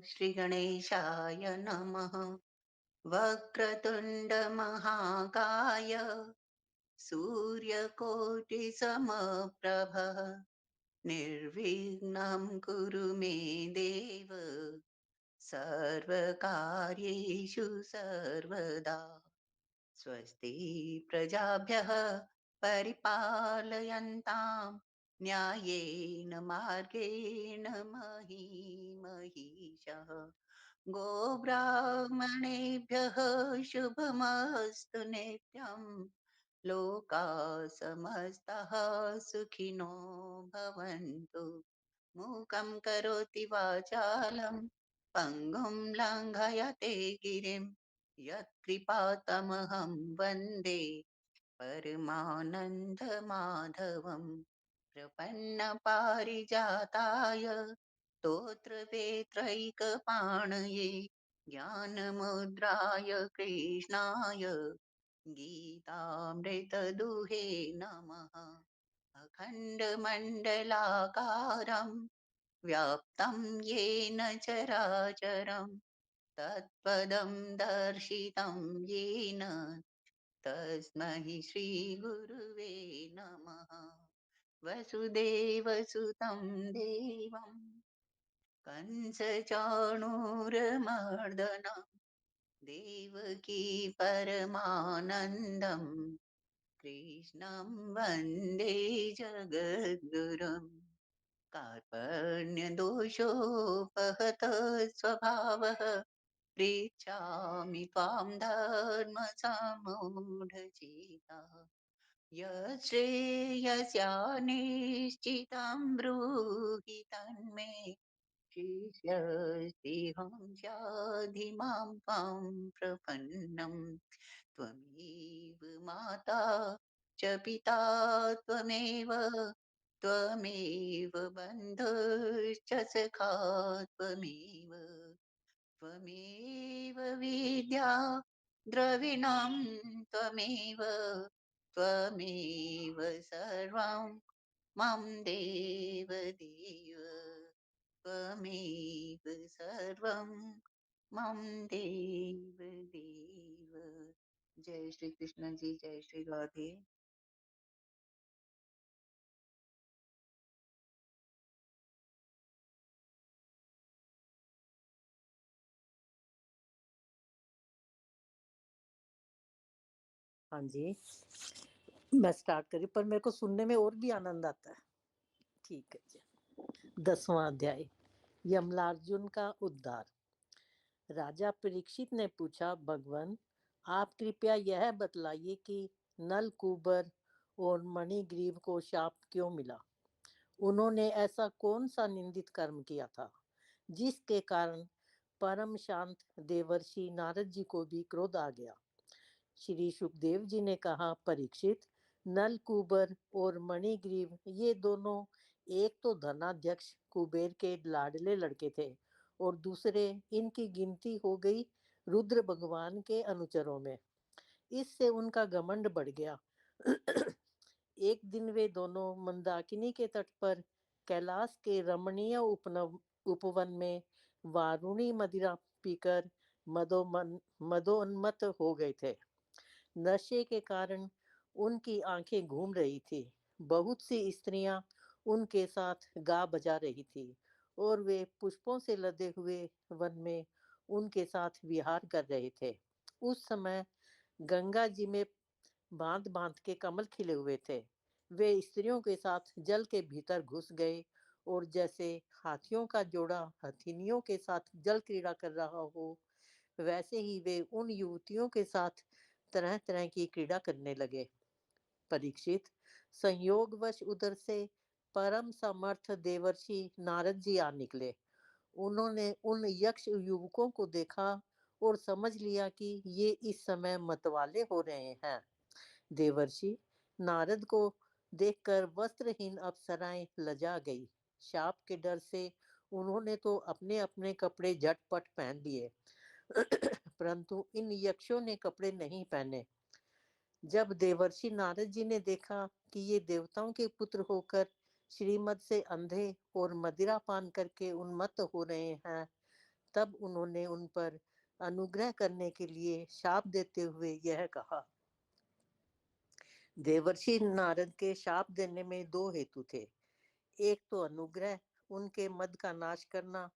श्रीगणेशाय नमः। वक्रतुण्डमहाकाय सूर्यकोटिसमप्रभ निर्विघ्नं कुरु मे देव सर्वकार्येषु सर्वदा। स्वस्ति प्रजाभ्यः परिपालयन्तां न्यायेन मार्गेण महीं महिषः। गोब्राह्मणेभ्यः शुभमस्तु नित्यम्। लोकाः समस्ताः सुखिनो भवन्तु। मूकं करोति वाचालं पङ्गुं लङ्घयते गिरिं यत्कृपातमहं वन्दे परमानन्दमाधवं। प्रपन्नपारिजाताय स्तोत्रवेत्रैकपाणये ज्ञानमुद्राय कृष्णाय गीतामृतदुहे नमः। अखण्डमण्डलाकारं व्याप्तं येन चराचरं तत्पदं दर्शितं येन तस्मै श्रीगुरुवे नमः। वसुदेवसुतं देवं कंसचाणूरमर्दनं देवकी परमानन्दं कृष्णं वन्दे जगद्गुरुम्। कार्पण्यदोषोपहतः स्वभावः पृच्छामि त्वां धर्मसम्मूढचेताः। यच्छ्रेयस्यानिश्चितं ब्रूहि तन्मे शिष्यस्तेऽहं शाधिमां त्वां प्रपन्नम्। त्वमेव माता च पिता त्वमेव त्वमेव बन्धुश्च सखा त्वमेव त्वमेव विद्या द्रविणं त्वमेव त्वमेव सर्वं मम देव देव त्वमेव सर्वं मम देव देव। जय श्री कृष्ण जी, जय श्री राधे। हाँ जी, मैं स्टार्ट करी पर मेरे को सुनने में और भी आनंद आता है। ठीक है जी। 10वां अध्याय, यमलार्जुन का उद्धार। राजा परीक्षित ने पूछा, भगवान आप कृपया यह बतलाइए कि नल कुबर और मणिग्रीव को शाप क्यों मिला। उन्होंने ऐसा कौन सा निंदित कर्म किया था जिसके कारण परम शांत देवर्षि नारद जी को भी क्रोध आ गया। श्री सुखदेव जी ने कहा, परीक्षित, नल कुबर और मणिग्रीव ये दोनों एक तो धनाध्यक्ष कुबेर के लाडले लड़के थे और दूसरे इनकी गिनती हो गई रुद्र भगवान के अनुचरों में। इससे उनका घमंड बढ़ गया। एक दिन वे दोनों मंदाकिनी के तट पर कैलाश के रमणीय उपवन में वारुणी मदिरा पीकर मदोन्मत्त हो गए थे। नशे के कारण उनकी आंखें घूम रही थी। बहुत सी स्त्रियां उनके साथ गा बजा रही थी और वे पुष्पों से लदे हुए वन में उनके साथ विहार कर रहे थे। उस समय गंगा जी में बांध बांध के कमल खिले हुए थे। वे स्त्रियों के साथ जल के भीतर घुस गए और जैसे हाथियों का जोड़ा हथिनियों के साथ जल क्रीड़ा कर रहा हो, वैसे ही वे उन युवतियों के साथ तरह तरह की क्रीड़ा करने लगे। परीक्षित, संयोगवश उधर से परम समर्थ देवर्षि नारद जी आ निकले। उन्होंने उन यक्ष युवकों को देखा और समझ लिया कि ये इस समय मतवाले हो रहे हैं। देवर्षि नारद को देखकर वस्त्रहीन अप्सराएं लजा गई। शाप के डर से उन्होंने तो अपने अपने कपड़े झटपट पहन लिए, परंतु इन यक्षों ने कपड़े नहीं पहने। जब देवर्षि नारद जी ने देखा कि ये देवताओं के पुत्र होकर श्रीमद से अंधे और मदिरा पान करके उन्मत्त हो रहे हैं, तब उन्होंने उन पर अनुग्रह करने के लिए शाप देते हुए यह कहा। देवर्षि नारद के शाप देने में दो हेतु थे। एक तो अनुग्रह, उनके मद का नाश करना,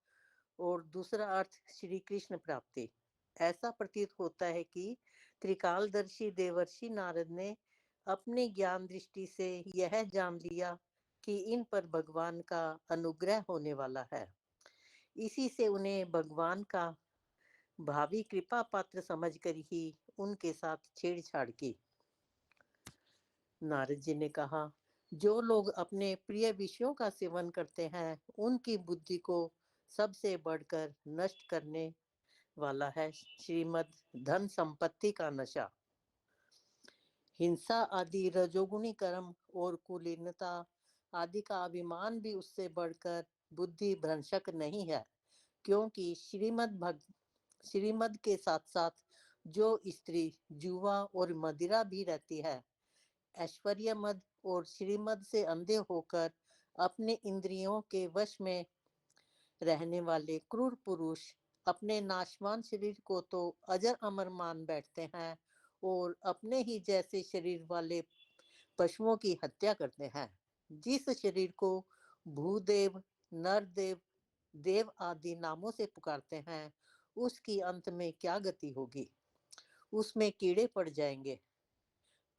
और दूसरा अर्थ श्री कृष्ण प्राप्ति। ऐसा प्रतीत होता है कि त्रिकालदर्शी देवर्षि नारद ने अपनी ज्ञान दृष्टि से यह जान लिया कि इन पर भगवान का अनुग्रह होने वाला है। इसी से उन्हें भगवान का भावी कृपा पात्र समझकर ही उनके साथ छेड़छाड़ की। नारद जी ने कहा, जो लोग अपने प्रिय विषयों का सेवन करते हैं, उनकी बुद्धि को सबसे बढ़कर नष्ट करने वाला है श्रीमद धन संपत्ति का नशा। हिंसा आदि रजोगुणी कर्म और कुलीनता आदि का अभिमान भी उससे बढ़कर बुद्धि भ्रंशक नहीं है, क्योंकि श्रीमद के साथ साथ जो स्त्री जुआ और मदिरा भी रहती है, ऐश्वर्य मद और श्रीमद से अंधे होकर अपने इंद्रियों के वश में रहने वाले क्रूर पुरुष अपने नाशवान शरीर को तो अजर अमर मान बैठते हैं और अपने ही जैसे शरीर वाले पशुओं की हत्या करते हैं। जिस शरीर को भूदेव, नरदेव, देव आदि नामों से पुकारते हैं, उसकी अंत में क्या गति होगी? उसमें कीड़े पड़ जाएंगे,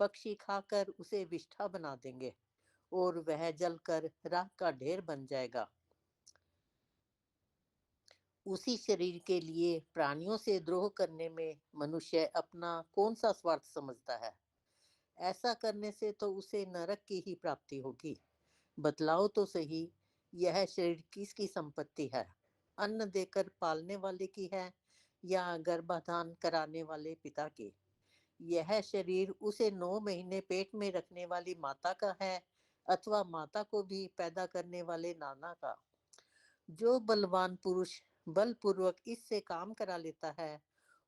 पक्षी खाकर उसे विष्ठा बना देंगे और वह जलकर राख का ढेर बन जाएगा। उसी शरीर के लिए प्राणियों से द्रोह करने में मनुष्य अपना कौन सा स्वार्थ समझता है? ऐसा करने से तो उसे नरक की ही प्राप्ति होगी। बतलाओ तो सही, यह शरीर किसकी संपत्ति है? अन्न देकर पालने वाले की है या गर्भाधान कराने वाले पिता की? यह शरीर उसे 9 महीने पेट में रखने वाली माता का है अथवा माता को भी पैदा करने वाले नाना का? जो बलवान पुरुष बलपूर्वक इससे काम करा लेता है,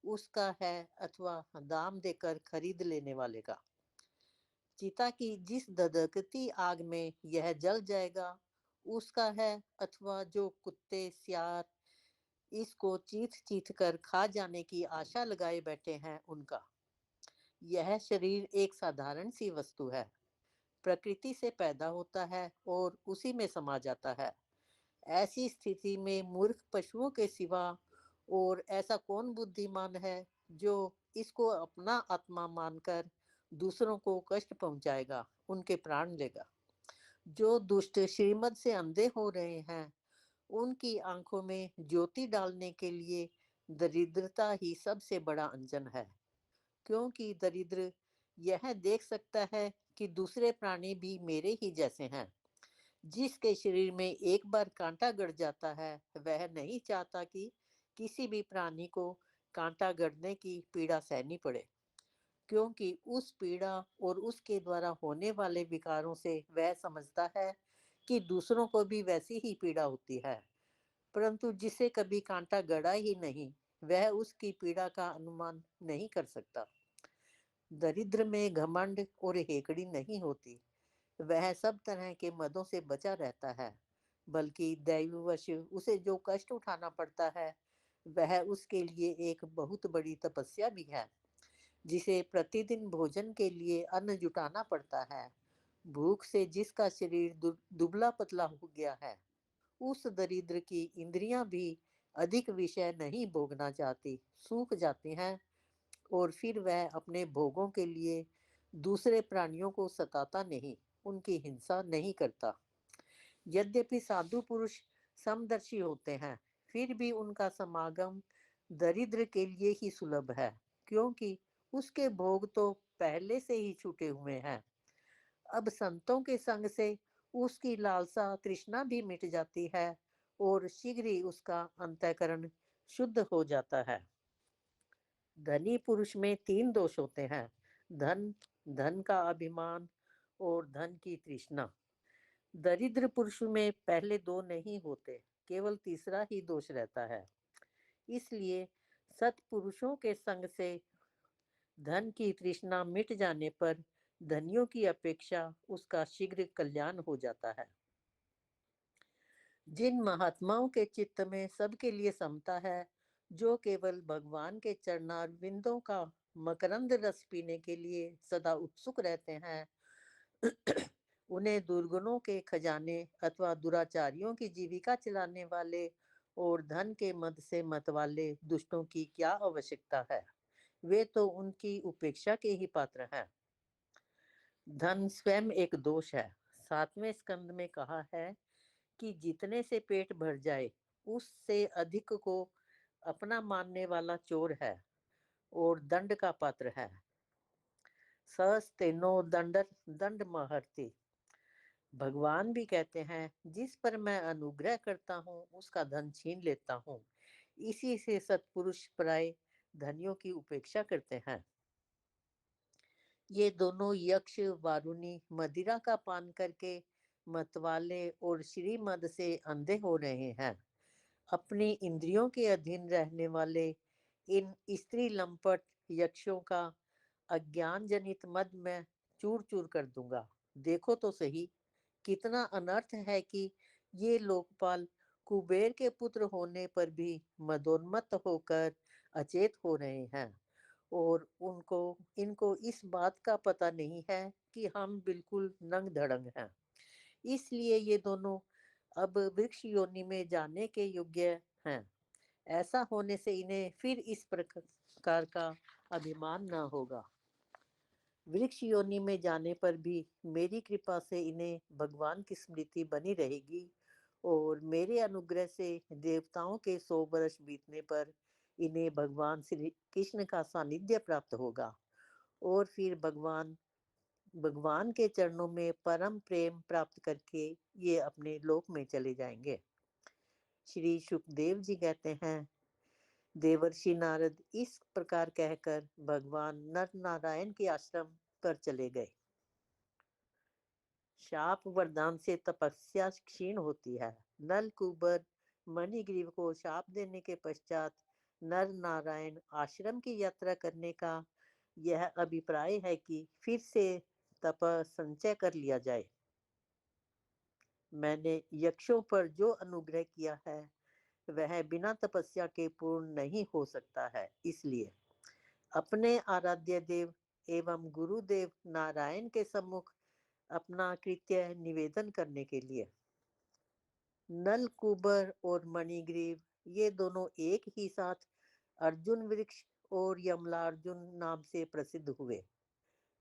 उसका है अथवा दाम देकर खरीद लेने वाले का? चिता की जिस धधकती आग में यह जल जाएगा, उसका है अथवा जो कुत्ते सियार इसको चीथ चीथ कर खा जाने की आशा लगाए बैठे हैं, उनका? यह शरीर एक साधारण सी वस्तु है, प्रकृति से पैदा होता है और उसी में समा जाता है। ऐसी स्थिति में मूर्ख पशुओं के सिवा और ऐसा कौन बुद्धिमान है जो इसको अपना आत्मा मानकर दूसरों को कष्ट पहुंचाएगा, उनके प्राण लेगा? जो दुष्ट श्रीमद से अंधे हो रहे हैं, उनकी आंखों में ज्योति डालने के लिए दरिद्रता ही सबसे बड़ा अंजन है, क्योंकि दरिद्र यह देख सकता है कि दूसरे प्राणी भी मेरे ही जैसे हैं। जिसके शरीर में एक बार कांटा गड़ जाता है, वह नहीं चाहता कि किसी भी प्राणी को कांटा गड़ने की पीड़ा सहनी पड़े, क्योंकि उस पीड़ा और उसके द्वारा होने वाले विकारों से वह समझता है कि दूसरों को भी वैसी ही पीड़ा होती है। परंतु जिसे कभी कांटा गड़ा ही नहीं, वह उसकी पीड़ा का अनुमान नहीं कर सकता। दरिद्र में घमंड और हेकड़ी नहीं होती, वह सब तरह के मदों से बचा रहता है, बल्कि दैववश उसे जो कष्ट उठाना पड़ता है, वह उसके लिए एक बहुत बड़ी तपस्या भी है। जिसे प्रतिदिन भोजन के लिए अन्न जुटाना पड़ता है, भूख से जिसका शरीर दुबला पतला हो गया है, उस दरिद्र की इंद्रियां भी अधिक विषय नहीं भोगना चाहती, सूख जाती हैं, और फिर वह अपने भोगों के लिए दूसरे प्राणियों को सताता नहीं, उनकी हिंसा नहीं करता। यद्यपि साधु पुरुष समदर्शी होते हैं, फिर भी उनका समागम दरिद्र के लिए ही सुलभ है, क्योंकि उसके भोग तो पहले से ही छूटे हुए हैं। अब संतों के संग से उसकी लालसा तृष्णा भी मिट जाती है और शीघ्र ही उसका अंतःकरण शुद्ध हो जाता है। धनी पुरुष में 3 दोष होते हैं: धन, धन का अभिमान और धन की तृष्णा। दरिद्र पुरुष में पहले 2 नहीं होते, केवल तीसरा ही दोष रहता है। इसलिए सत्पुरुषों के संग से धन की तृष्णा मिट जाने पर धनियों की अपेक्षा उसका शीघ्र कल्याण हो जाता है। जिन महात्माओं के चित्त में सबके लिए समता है, जो केवल भगवान के चरणारविंदों का मकरंद रस पीने के लिए सदा उत्सुक रहते हैं, उन्हें दुर्गुणों के खजाने अथवा दुराचारियों की जीविका चलाने वाले और धन के मद से मतवाले दुष्टों की क्या आवश्यकता है। वे तो उनकी उपेक्षा के ही पात्र हैं। धन स्वयं एक दोष है। 7वें स्कंद में कहा है कि जितने से पेट भर जाए, उससे अधिक को अपना मानने वाला चोर है और दंड का पात्र है। सहस्तेनो दंड दंड महर्ति। भगवान भी कहते हैं, जिस पर मैं अनुग्रह करता हूँ उसका धन छीन लेता हूँ। इसी से सत्पुरुष प्राय धनियों की उपेक्षा करते हैं। ये दोनों यक्ष वारुणी मदिरा का पान करके मतवाले और श्रीमद से अंधे हो रहे हैं। अपनी इंद्रियों के अधीन रहने वाले इन स्त्री लंपट यक्षों का अज्ञान जनित मद मैं चूर चूर कर दूंगा। देखो तो सही, कितना अनर्थ है कि ये लोकपाल कुबेर के पुत्र होने पर भी मदोन्मत्त होकर अचेत हो रहे हैं, और उनको इनको इस बात का पता नहीं है कि हम बिल्कुल नंग धड़ंग हैं। इसलिए ये दोनों अब वृक्ष योनि में जाने के योग्य हैं। ऐसा होने से इन्हें फिर इस प्रकार का अभिमान न होगा। वृक्ष योनि में जाने पर भी मेरी कृपा से इन्हें भगवान की स्मृति बनी रहेगी, और मेरे अनुग्रह से देवताओं के 100 वर्ष बीतने पर इन्हें भगवान श्री कृष्ण का सानिध्य प्राप्त होगा, और फिर भगवान भगवान के चरणों में परम प्रेम प्राप्त करके ये अपने लोक में चले जाएंगे। श्री सुखदेव जी कहते हैं, देवर्षि नारद इस प्रकार कहकर भगवान नर नारायण के आश्रम पर चले गए। शाप वरदान से तपस्या क्षीण होती है। नल कुबर मणिग्रीव को शाप देने के पश्चात नर नारायण आश्रम की यात्रा करने का यह अभिप्राय है कि फिर से तप संचय कर लिया जाए। मैंने यक्षों पर जो अनुग्रह किया है वह बिना तपस्या के पूर्ण नहीं हो सकता है। इसलिए अपने आराध्य देव एवं गुरुदेव नारायण के सम्मुख अपना कृत्य निवेदन करने के लिए नल कुबर और मणिग्रीव ये दोनों एक ही साथ अर्जुन वृक्ष और यमलार्जुन नाम से प्रसिद्ध हुए।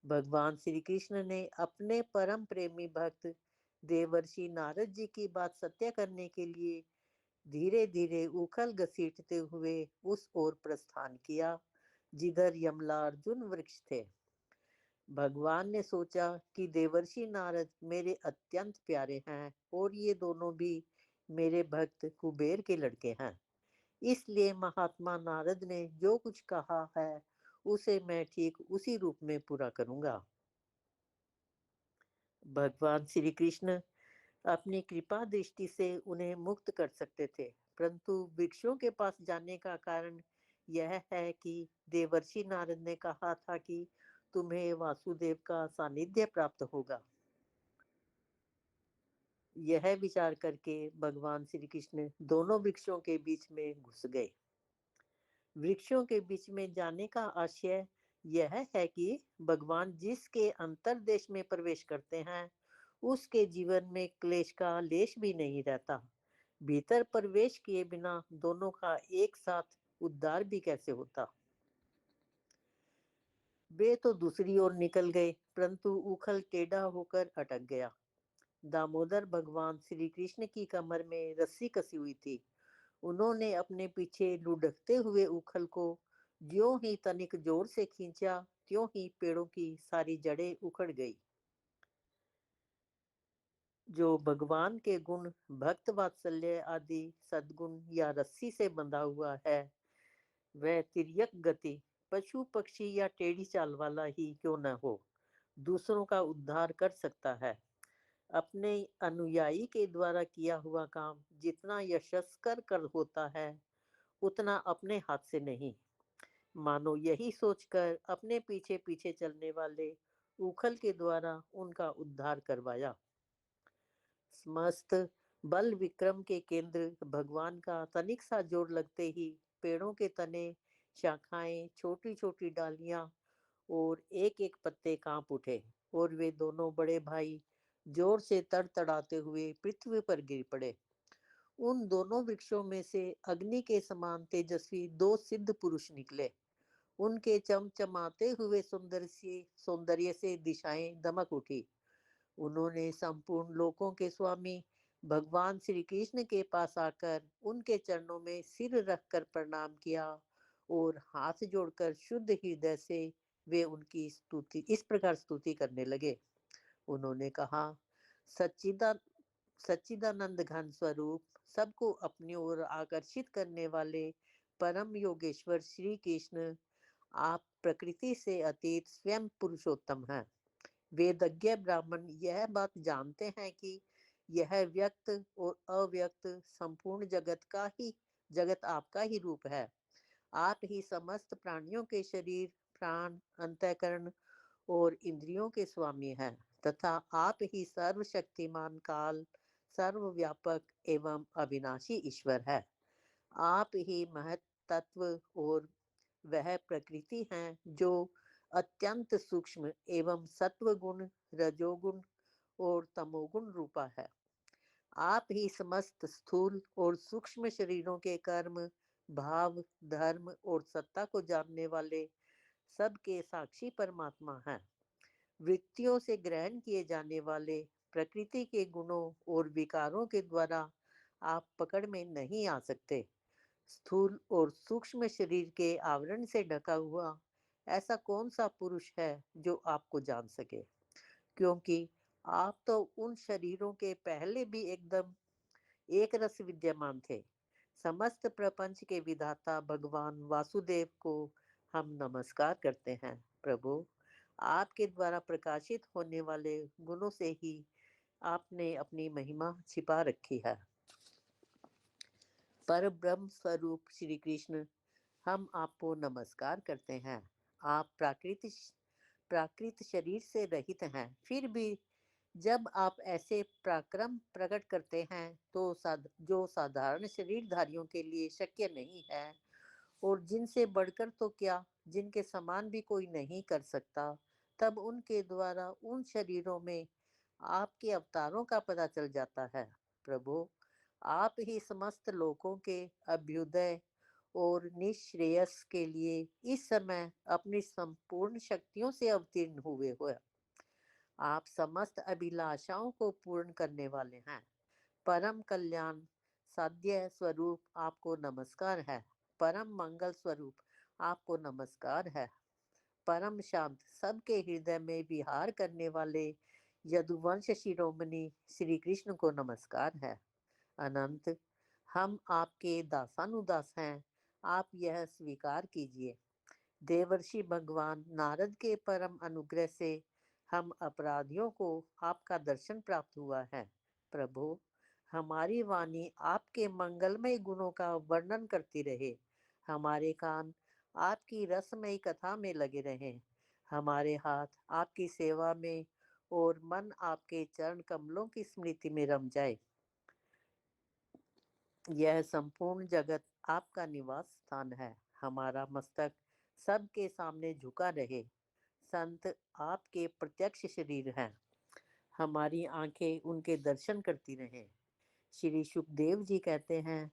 भगवान श्री कृष्ण ने अपने परम प्रेमी भक्त देवर्षि नारद जी की बात सत्य करने के लिए धीरे धीरे उखल घसीटते हुए उस ओर प्रस्थान किया जिधर यमलार्जुन वृक्ष थे। भगवान ने सोचा कि देवर्षि नारद मेरे अत्यंत प्यारे हैं और ये दोनों भी मेरे भक्त कुबेर के लड़के हैं। इसलिए महात्मा नारद ने जो कुछ कहा है उसे मैं ठीक उसी रूप में पूरा करूंगा। भगवान श्री कृष्ण अपनी कृपा दृष्टि से उन्हें मुक्त कर सकते थे, परंतु वृक्षों के पास जाने का कारण यह है कि देवर्षि नारद ने कहा था कि तुम्हें वासुदेव का सानिध्य प्राप्त होगा। यह विचार करके भगवान श्री कृष्ण दोनों वृक्षों के बीच में घुस गए। वृक्षों के बीच में जाने का आशय यह है कि भगवान जिसके अंतर्देश में प्रवेश करते हैं उसके जीवन में क्लेश का लेश भी नहीं रहता। भीतर प्रवेश किए बिना दोनों का एक साथ उद्धार भी कैसे होता। वे तो दूसरी ओर निकल गए, परंतु उखल टेढ़ा होकर अटक गया। दामोदर भगवान श्री कृष्ण की कमर में रस्सी कसी हुई थी। उन्होंने अपने पीछे लुढ़कते हुए उखल को ज्यों ही तनिक जोर से खींचा, त्यों ही पेड़ों की सारी जड़ें उखड़ गई। जो भगवान के गुण भक्त वात्सल्य आदि सद्गुण या रस्सी से बंधा हुआ है, वह तिर्यक गति पशु पक्षी या टेढ़ी चाल वाला ही क्यों न हो, दूसरों का उद्धार कर सकता है। अपने अनुयायी के द्वारा किया हुआ काम जितना यशस्कर कर होता है उतना अपने हाथ से नहीं। मानो यही सोचकर अपने पीछे पीछे चलने वाले उखल के द्वारा उनका उद्धार करवाया। समस्त बल विक्रम के केंद्र भगवान का तनिक सा जोर लगते ही पेड़ों के तने, शाखाएं, छोटी छोटी डालियां और एक एक पत्ते कांप उठे और वे दोनों बड़े भाई जोर से तड़तड़ाते हुए पृथ्वी पर गिर पड़े। उन दोनों वृक्षों में से अग्नि के समान तेजस्वी दो सिद्ध पुरुष निकले। उनके चमचमाते हुए सौंदर्य से दिशाएं दमक उठी। उन्होंने संपूर्ण लोकों के स्वामी भगवान श्री कृष्ण के पास आकर उनके चरणों में सिर रखकर प्रणाम किया और हाथ जोड़कर शुद्ध हृदय से वे उनकी स्तुति इस प्रकार स्तुति करने लगे। उन्होंने कहा, सच्चिदा सच्चिदानंद घन स्वरूप, सबको अपनी ओर आकर्षित करने वाले परम योगेश्वर श्री कृष्ण, आप प्रकृति से अतीत स्वयं पुरुषोत्तम हैं। वेदज्ञ ब्राह्मण यह बात जानते हैं कि यह व्यक्त और अव्यक्त संपूर्ण जगत आपका ही रूप है। आप ही समस्त प्राणियों के शरीर, प्राण, अंतःकरण और इंद्रियों के स्वामी हैं तथा आप ही सर्वशक्तिमान काल, सर्वव्यापक एवं अविनाशी ईश्वर है। आप ही महत तत्व और वह प्रकृति है जो अत्यंत सूक्ष्म एवं सत्व गुण, रजोगुण और तमोगुण रूपा है। आप ही समस्त स्थूल और सूक्ष्म शरीरों के कर्म, भाव, धर्म और सत्ता को जानने वाले सबके साक्षी परमात्मा हैं। वृत्तियों से ग्रहण किए जाने वाले प्रकृति के गुणों और विकारों के द्वारा आप पकड़ में नहीं आ सकते। स्थूल और सूक्ष्म शरीर के आवरण से ढका हुआ ऐसा कौन सा पुरुष है जो आपको जान सके, क्योंकि आप तो उन शरीरों के पहले भी एकदम एक रस विद्यमान थे। समस्त प्रपंच के विधाता भगवान वासुदेव को हम नमस्कार करते हैं। प्रभु, आपके द्वारा प्रकाशित होने वाले गुणों से ही आपने अपनी महिमा छिपा रखी है। पर ब्रह्म स्वरूप श्री कृष्ण, हम आपको नमस्कार करते हैं। आप प्राकृत शरीर से रहित हैं, फिर भी जब आप ऐसे पराक्रम प्रकट करते हैं तो जो साधारण शरीरधारियों के लिए शक्य नहीं है और जिनसे बढ़कर तो क्या, जिनके समान भी कोई नहीं कर सकता, तब उनके द्वारा उन शरीरों में आपके अवतारों का पता चल जाता है। प्रभु, आप ही समस्त लोगों के अभ्युदय और निश्रेयस के लिए इस समय अपनी संपूर्ण शक्तियों से अवतीर्ण हुए। आप समस्त अभिलाषाओं को पूर्ण करने वाले हैं। परम कल्याण साध्य स्वरूप आपको नमस्कार है। परम मंगल स्वरूप आपको नमस्कार है। परम शांत सबके हृदय में विहार करने वाले यदुवंश शिरोमणि श्री कृष्ण को नमस्कार है। अनंत, हम आपके दासानुदास हैं, आप यह स्वीकार कीजिए। देवर्षि भगवान नारद के परम अनुग्रह से हम अपराधियों को आपका दर्शन प्राप्त हुआ है। प्रभु, हमारी वाणी आपके मंगलमय गुणों का वर्णन करती रहे, हमारे कान आपकी रसमयी कथा में लगे रहें, हमारे हाथ आपकी सेवा में और मन आपके चरण कमलों की स्मृति में रम जाए। यह संपूर्ण जगत आपका निवास स्थान है, हमारा मस्तक सबके सामने झुका रहे। संत आपके प्रत्यक्ष शरीर हैं, हमारी आंखें उनके दर्शन करती रहें। श्री सुखदेव जी कहते हैं,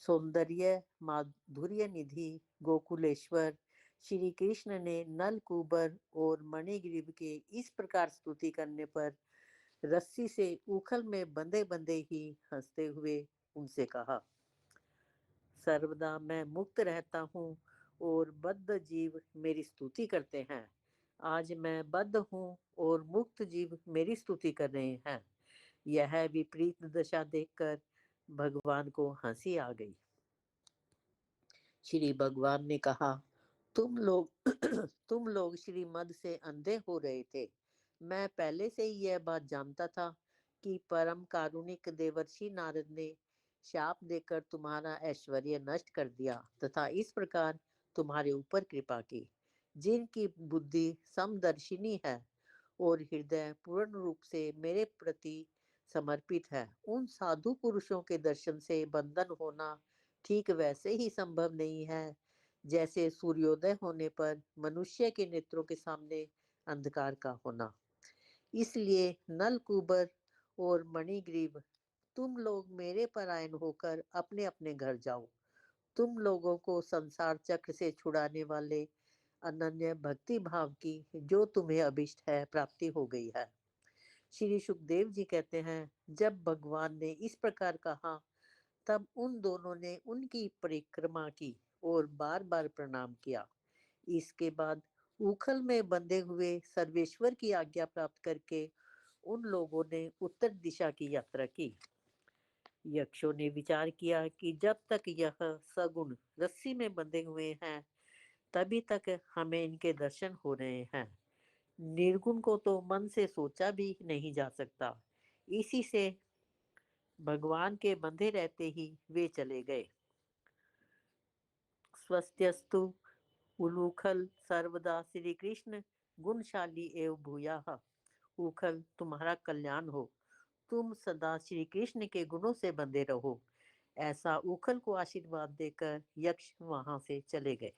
सौंदर्य माधुर्य निधि गोकुलेश्वर श्री कृष्ण ने नल कुबर और मणिग्रीव के इस प्रकार स्तुति करने पर रस्सी से उखल में बंधे बंधे ही हंसते हुए उनसे कहा, सर्वदा मैं मुक्त रहता हूँ और बद्ध जीव मेरी स्तुति करते हैं। आज मैं बद्ध हूँ और मुक्त जीव मेरी स्तुति कर रहे हैं। यह विपरीत दशा देखकर भगवान को हंसी आ गई। श्री भगवान ने कहा, तुम लोग तुम लोग श्रीमद से अंधे हो रहे थे। मैं पहले से ही यह बात जानता था कि परम कारुणिक देवर्षि नारद ने शाप देकर तुम्हारा ऐश्वर्य नष्ट कर दिया तथा इस प्रकार तुम्हारे ऊपर कृपा की। जिनकी बुद्धि समदर्शिनी है और हृदय पूर्ण रूप से मेरे प्रति समर्पित है। उन साधु पुरुषों के दर्शन से बंधन होना ठीक वैसे ही संभव नहीं है जैसे सूर्योदय होने पर मनुष्य के नेत्रों के सामने अंधकार का होना। इसलिए नलकूबर और मणिग्रीव, तुम लोग मेरे परायण होकर अपने अपने घर जाओ। तुम लोगों को संसार चक्र से छुड़ाने वाले अनन्य भक्ति भाव की जो तुम्हें अभिष्ट है प्राप्ति हो गई है। श्री सुखदेव जी कहते हैं, जब भगवान ने इस प्रकार कहा तब उन दोनों ने उनकी परिक्रमा की और बार बार प्रणाम किया। इसके बाद उखल में बंधे हुए सर्वेश्वर की आज्ञा प्राप्त करके उन लोगों ने उत्तर दिशा की यात्रा की। यक्षों ने विचार किया कि जब तक यह सगुण रस्सी में बंधे हुए हैं तभी तक हमें इनके दर्शन हो रहे हैं। निर्गुण को तो मन से सोचा भी नहीं जा सकता। इसी से भगवान के बंधे रहते ही वे चले गए। स्वस्त्यस्तु उलूखल सर्वदा श्री कृष्ण गुणशाली एवं भूयाः। उखल, तुम्हारा कल्याण हो। तुम सदा श्री कृष्ण के गुणों से बंधे रहो। ऐसा उखल को आशीर्वाद देकर यक्ष वहां से चले गए।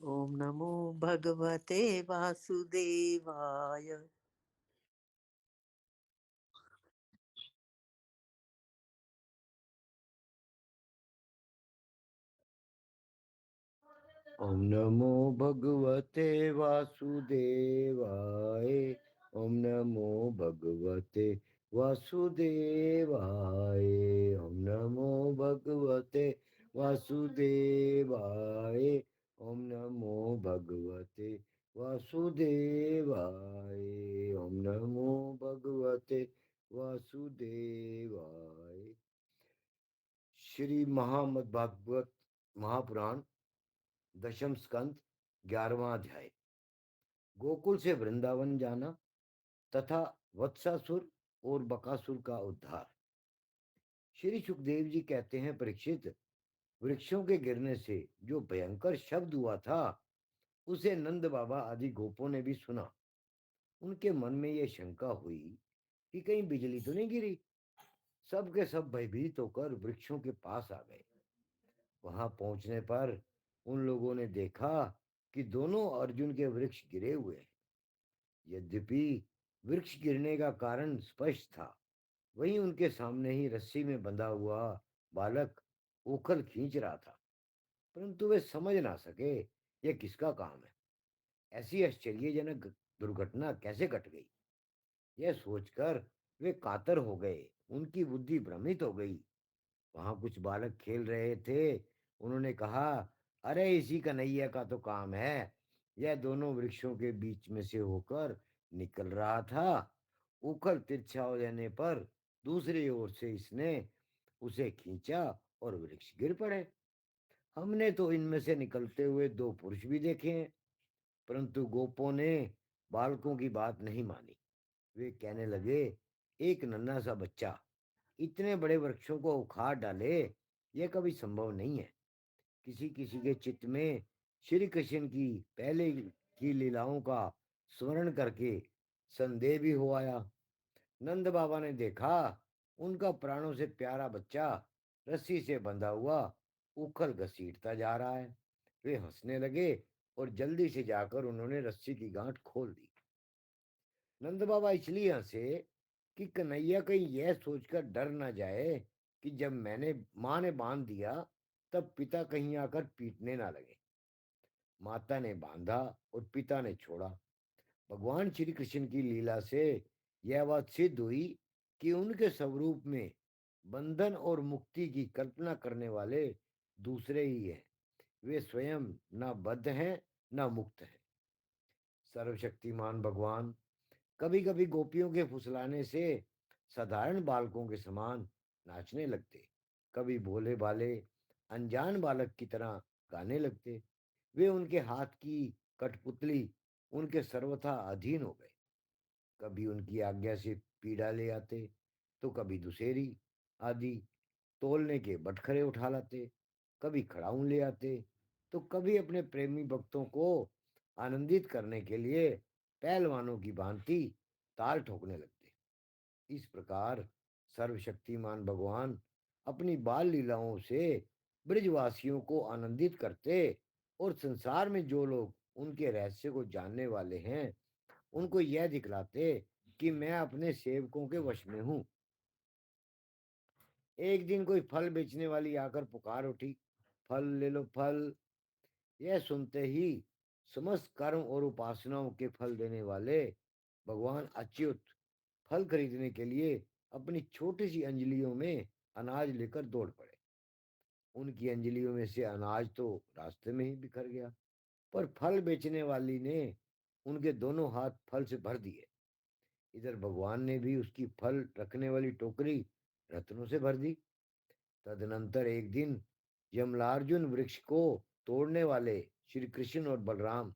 ओम नमो भगवते वासुदेवाय। ओम नमो भगवते वासुदेवाय। ओम नमो भगवते वासुदेवाय। ओम नमो भगवते वासुदेवाय। ओम नमो भगवते वासुदेवाय। ओम नमो भगवते वासुदेवाय। श्री महामद्भागवत महापुराण, दशम स्कंद, 11वां अध्याय। गोकुल से वृंदावन जाना तथा वत्सासुर और बकासुर का उद्धार। श्री सुखदेव जी कहते हैं, परीक्षित, वृक्षों के गिरने से जो भयंकर शब्द हुआ था उसे नंद बाबा आदि गोपों ने भी सुना। उनके मन में यह शंका हुई कि कहीं बिजली तो नहीं गिरी। सब के सब भयभीत होकर वृक्षों के पास आ गए। वहां पहुंचने पर उन लोगों ने देखा कि दोनों अर्जुन के वृक्ष गिरे हुए हैं। यद्यपि वृक्ष गिरने का कारण स्पष्ट था, वहीं उनके सामने ही रस्सी में बंधा हुआ बालक ओखल खींच रहा था, परंतु वे समझ ना सके यह किसका काम है। ऐसी आश्चर्यजनक दुर्घटना कैसे घट गई, यह सोचकर वे कातर हो गए। उनकी बुद्धि भ्रमित हो गई। वहां कुछ बालक खेल रहे थे। उन्होंने कहा, अरे इसी कन्हैया का तो काम है। यह दोनों वृक्षों के बीच में से होकर निकल रहा था। उखल तिरछा हो जाने पर दूसरी ओर से इसने उसे खींचा और वृक्ष गिर पड़े। हमने तो इनमें से निकलते हुए दो पुरुष भी देखे हैं। परंतु गोपों ने बालकों की बात नहीं मानी। वे कहने लगे, एक नन्हा सा बच्चा इतने बड़े वृक्षों को उखाड़ डाले, यह कभी संभव नहीं है। किसी किसी के चित्त में श्री कृष्ण की पहले की लीलाओं का स्मरण करके संदेह भी हो आया। नंद बाबा ने देखा, उनका प्राणों से प्यारा बच्चा रस्सी से बंधा हुआ उखल घसीटता जा रहा है। वे हंसने लगे और जल्दी से जाकर उन्होंने रस्सी की गांठ खोल दी। नंद बाबा इसलिए हंसे कि कन्हैया कहीं यह सोचकर डर ना जाए कि जब माँ ने बांध दिया तब पिता कहीं आकर पीटने ना लगे। माता ने बांधा और पिता ने छोड़ा। भगवान श्री कृष्ण की लीला से यह बात सिद्ध हुई कि उनके स्वरूप में बंधन और मुक्ति की कल्पना करने वाले दूसरे ही हैं। वे स्वयं ना बद्ध हैं ना मुक्त हैं। सर्वशक्तिमान भगवान कभी कभी गोपियों के फुसलाने से साधारण बालकों के समान नाचने लगते, कभी भोले भाले अनजान बालक की तरह गाने लगते। वे उनके हाथ की कठपुतली उनके सर्वथा अधीन हो गए। कभी उनकी आज्ञा से पीड़ा ले आते, तो कभी दुसेरी आदि तोलने के बटखरे उठा लाते। कभी खड़ाऊं ले आते, तो कभी अपने प्रेमी भक्तों को आनंदित करने के लिए पहलवानों की भांति ताल ठोकने लगते। इस प्रकार सर्वशक्तिमान भगवान अपनी बाल लीलाओं से ब्रजवासियों को आनंदित करते और संसार में जो लोग उनके रहस्य को जानने वाले हैं उनको यह दिखलाते कि मैं अपने सेवकों के वश में हूं। एक दिन कोई फल बेचने वाली आकर पुकार उठी, फल ले लो फल। यह सुनते ही समस्त कर्म और उपासनाओं के फल देने वाले भगवान अच्युत फल खरीदने के लिए अपनी छोटी सी अंजलियों में अनाज लेकर दौड़ पड़े। उनकी अंजलियों में से अनाज तो रास्ते में ही बिखर गया, पर फल बेचने वाली ने उनके दोनों हाथ फल से भर दिए। इधर भगवान ने भी उसकी फल रखने वाली टोकरी रत्नों से भर दी। तदनंतर एक दिन यमलार्जुन वृक्ष को तोड़ने वाले श्री कृष्ण और बलराम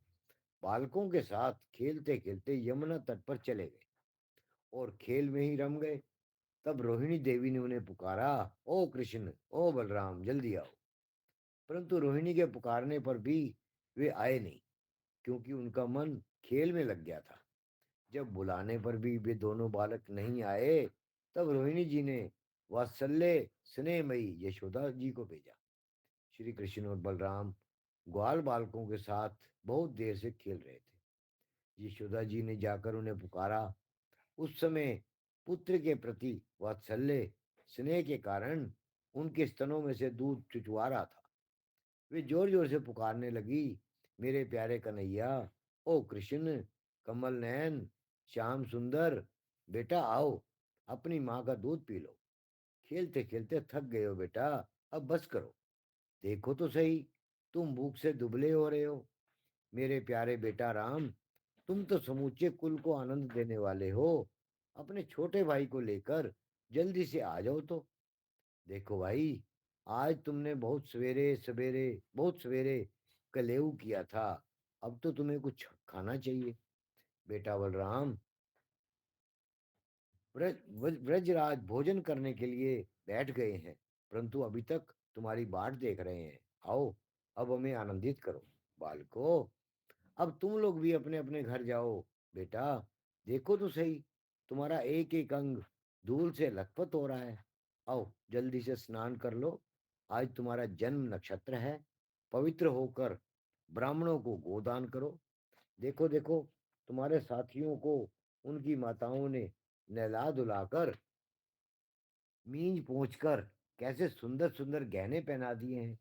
बालकों के साथ खेलते खेलते यमुना तट पर चले गए और खेल में ही रम गए। तब रोहिणी देवी ने उन्हें पुकारा, ओ कृष्ण, ओ बलराम, जल्दी आओ। परंतु रोहिणी के पुकारने पर भी वे आए नहीं, क्योंकि उनका मन खेल में लग गया था। जब बुलाने पर भी वे दोनों बालक नहीं आए, तब रोहिणी जी ने वात्सल्य स्नेहमयी यशोदा जी को भेजा। श्री कृष्ण और बलराम ग्वाल बालकों के साथ बहुत देर से खेल रहे थे। यशोदा जी ने जाकर उन्हें पुकारा। उस समय पुत्र के प्रति वात्सल्य स्नेह के कारण उनके स्तनों में से दूध चुचवा रहा था। वे जोर जोर से पुकारने लगी, मेरे प्यारे कन्हैया, ओ कृष्ण, कमल नयन, श्याम सुंदर, बेटा आओ, अपनी माँ का दूध पी लो। खेलते खेलते थक गए हो बेटा, अब बस करो। देखो तो सही, तुम भूख से दुबले हो रहे हो। मेरे प्यारे बेटा राम, तुम तो समूचे कुल को आनंद देने वाले हो। अपने छोटे भाई को लेकर जल्दी से आ जाओ तो। देखो भाई, आज तुमने बहुत सवेरे कलेऊ किया था। अब तो तुम्हें कुछ खाना चाहिए। बेटा बलराम, व्रजराज भोजन करने के लिए बैठ गए हैं, परंतु अभी तक तुम्हारी बाट देख रहे हैं। आओ, अब हमें आनंदित करो। बालको, अब तुम लोग भी अपने अपने घर जाओ। बेटा, देखो तो सही, तुम्हारा एक एक अंग धूल से लथपथ हो रहा है। आओ, जल्दी से स्नान कर लो। आज तुम्हारा जन्म नक्षत्र है। पवित्र होकर ब्राह्मणों को गोदान करो। देखो देखो, तुम्हारे साथियों को उनकी माताओं ने नहला धुलाकर मींज पोंछकर कैसे सुंदर सुंदर गहने पहना दिए हैं।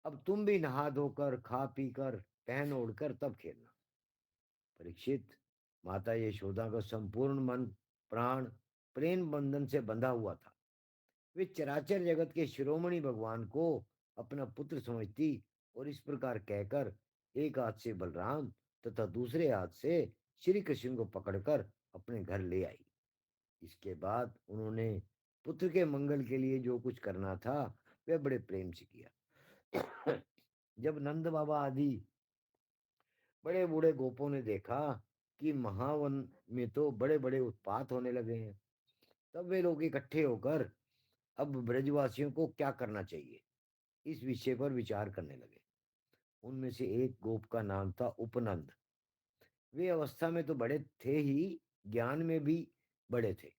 अब तुम भी नहा धोकर खा पी कर पहन ओढ़कर तब खेलना। परीक्षित, माता यशोदा का संपूर्ण मन प्राण प्रेम बंधन से बंधा हुआ था। वे चराचर जगत के शिरोमणि भगवान को अपना पुत्र समझती और इस प्रकार कहकर एक हाथ से बलराम तथा दूसरे हाथ से श्री कृष्ण को पकड़कर अपने घर ले आई। इसके बाद उन्होंने पुत्र के मंगल के लिए जो कुछ करना था वह बड़े प्रेम से किया। जब नंद बाबा आदि बड़े बूढ़े गोपों ने देखा कि महावन में तो बड़े बड़े उत्पात होने लगे हैं, तब वे लोग इकट्ठे होकर अब ब्रजवासियों को क्या करना चाहिए इस विषय पर विचार करने लगे। उनमें से एक गोप का नाम था उपनंद। वे अवस्था में तो बड़े थे ही, ज्ञान में भी बड़े थे।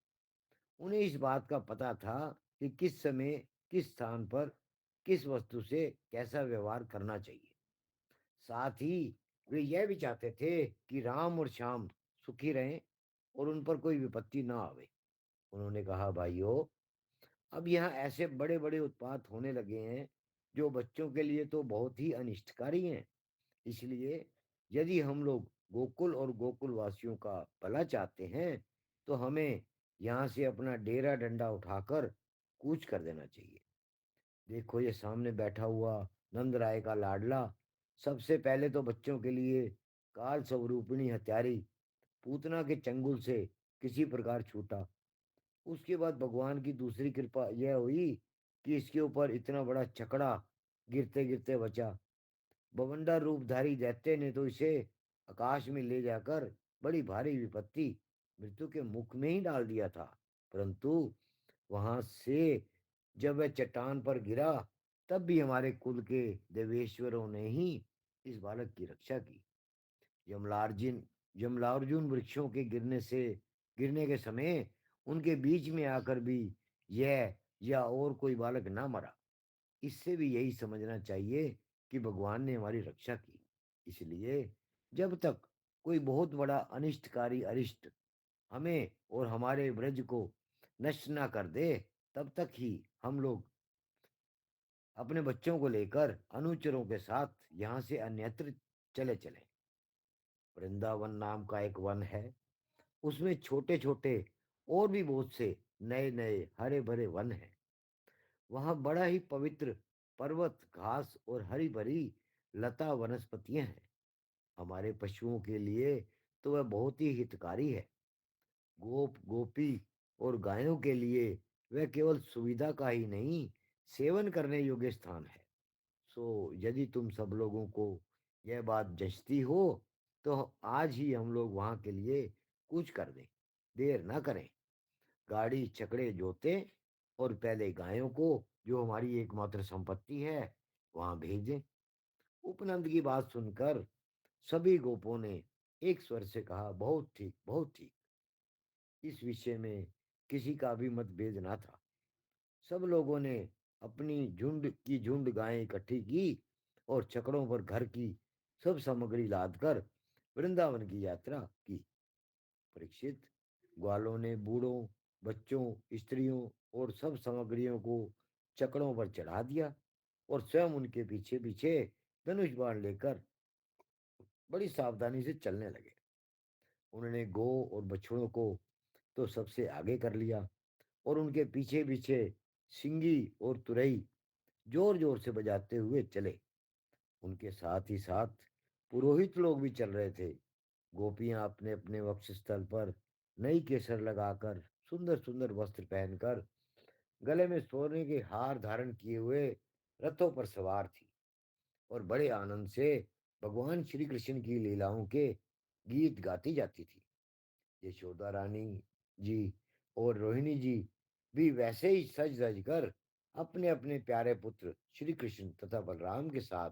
उन्हें इस बात का पता था कि किस समय किस स्थान पर किस वस्तु से कैसा व्यवहार करना चाहिए। साथ ही वे यह भी चाहते थे कि राम और श्याम सुखी रहें और उन पर कोई विपत्ति ना आवे। उन्होंने कहा, भाइयों, अब यहाँ ऐसे बड़े बड़े उत्पात होने लगे हैं जो बच्चों के लिए तो बहुत ही अनिष्टकारी हैं। इसलिए यदि हम लोग गोकुल और गोकुल वासियों का भला चाहते हैं तो हमें यहाँ से अपना डेरा डंडा उठाकर कूच कर देना चाहिए। देखो, ये सामने बैठा हुआ नंद राय का लाडला सबसे पहले तो बच्चों के लिए काल स्वरूपिणी हत्यारी पूतना के चंगुल से किसी प्रकार छूटा। उसके बाद भगवान की दूसरी कृपा यह हुई कि इसके ऊपर इतना बड़ा छकड़ा गिरते गिरते बचा। बवंडर रूपधारी दैत्य ने तो इसे आकाश में ले जाकर बड़ी भारी विपत्ति मृत्यु के मुख में ही डाल दिया था। परंतु वहां से जब वह चट्टान पर गिरा, तब भी हमारे कुल के देवेश्वरों ने ही इस बालक की रक्षा की। यमलार्जुन यमलार्जुन वृक्षों के गिरने के समय उनके बीच में आकर भी यह या और कोई बालक ना मरा। इससे भी यही समझना चाहिए कि भगवान ने हमारी रक्षा की। इसलिए जब तक कोई बहुत बड़ा अनिष्टकारी अरिष्ट हमें और हमारे ब्रज को नष्ट ना कर दे, तब तक ही हम लोग अपने बच्चों को लेकर अनुचरों के साथ यहाँ से अन्यत्र चले चले। वृंदावन नाम का एक वन है, उसमें छोटे छोटे और भी बहुत से नए नए हरे भरे वन हैं। वहाँ बड़ा ही पवित्र पर्वत, घास और हरी भरी लता वनस्पतियां हैं। हमारे पशुओं के लिए तो वह बहुत ही हितकारी है। गोप गोपी और गायों के लिए वह केवल सुविधा का ही नहीं, सेवन करने योग्य स्थान है। सो यदि तुम सब लोगों को यह बात जचती हो, तो आज ही हम लोग वहां के लिए कूच कर दें। देर ना करें, गाड़ी छकड़े जोते और पहले गायों को, जो हमारी एकमात्र संपत्ति है, वहां भेज दें। उपनंद की बात सुनकर सभी गोपों ने एक स्वर से कहा, बहुत ठीक, बहुत ठीक। इस विषय में किसी का भी मतभेद ना था। सब लोगों ने अपनी झुंड की झुंड गायें इकट्ठी की और छकड़ों पर घर की सब सामग्री लादकर वृंदावन की यात्रा की। परीक्षित, ग्वालों ने बूढ़ों, बच्चों, स्त्रियों और सब सामग्रियों को चकड़ों पर चढ़ा दिया और स्वयं उनके पीछे पीछे धनुष बाण लेकर बड़ी सावधानी से चलने लगे। उन्होंने गौ और बछड़ों को तो सबसे आगे कर लिया और उनके पीछे पीछे सिंगी और तुरई जोर जोर से बजाते हुए चले। उनके साथ ही साथ पुरोहित लोग भी चल रहे थे। गोपियां अपने अपने वक्षस्थल पर नई केसर लगाकर, सुंदर सुंदर वस्त्र पहनकर, गले में सोने के हार धारण किए हुए रथों पर सवार थी और बड़े आनंद से भगवान श्री कृष्ण की लीलाओं के गीत गाती जाती थी। यशोदा रानी जी और रोहिणी जी भी वैसे ही सज धज कर अपने अपने प्यारे पुत्र श्री कृष्ण तथा बलराम के साथ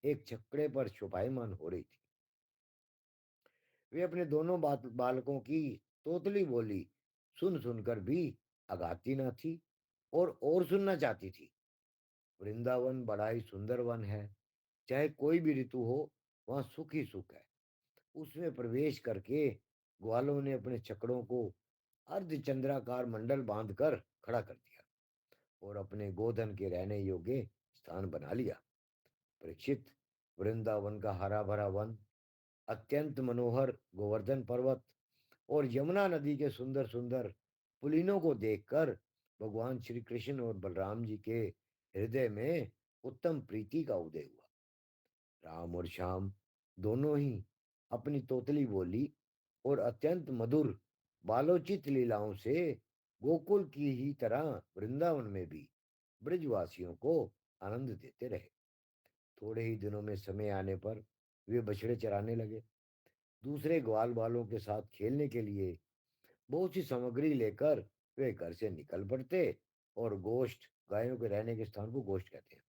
एक छकड़े पर शोभायमान हो रही थी। वे अपने दोनों बालकों की तोतली बोली सुन सुनकर भी अगाती ना थी और सुनना चाहती थी। वृंदावन बड़ा ही सुंदर वन है। चाहे कोई भी ऋतु हो, वहां सुख ही सुख है। उसमें प्रवेश करके ग्वालों ने अपने छकड़ों को अर्धचंद्राकार मंडल बांधकर खड़ा कर दिया और अपने गोधन के रहने योग्य स्थान बना लिया। परीक्षित, वृंदावन का हरा भरा वन, अत्यंत मनोहर गोवर्धन पर्वत और यमुना नदी के सुंदर सुंदर पुलिनों को देखकर भगवान श्री कृष्ण और बलराम जी के हृदय में उत्तम प्रीति का उदय हुआ। राम और श्याम दोनों ही अपनी तोतली बोली और अत्यंत मधुर बालोचित लीलाओं से गोकुल की ही तरह वृंदावन में भी ब्रजवासियों को आनंद देते रहे। थोड़े ही दिनों में समय आने पर वे बछड़े चराने लगे। दूसरे ग्वाल बालों के साथ खेलने के लिए बहुत सी सामग्री लेकर वे घर से निकल पड़ते और गोष्ठ, गायों के रहने के स्थान को गोष्ठ कहते हैं,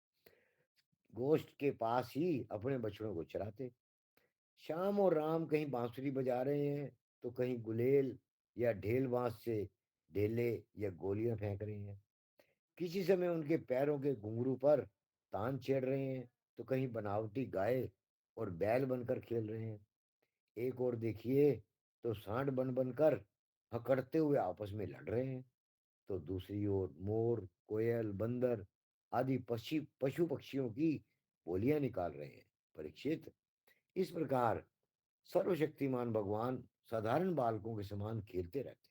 गोष्ठ के पास ही अपने बछड़ों को चराते। श्याम और राम कहीं बांसुरी बजा रहे हैं, तो कहीं गुलेल या ढेल बांस से ढेले या गोलियां फेंक रहे हैं। किसी समय उनके पैरों के घुंघरू पर तान छेड़ रहे हैं, तो कहीं बनावटी गाय और बैल बनकर खेल रहे हैं। एक और देखिए तो सांड बन बनकर हकड़ते हुए आपस में लड़ रहे हैं, तो दूसरी ओर मोर, कोयल, बंदर आदि पशु पक्षियों की बोलियां निकाल रहे हैं। परीक्षित, इस प्रकार सर्वशक्तिमान भगवान साधारण बालकों के समान खेलते रहते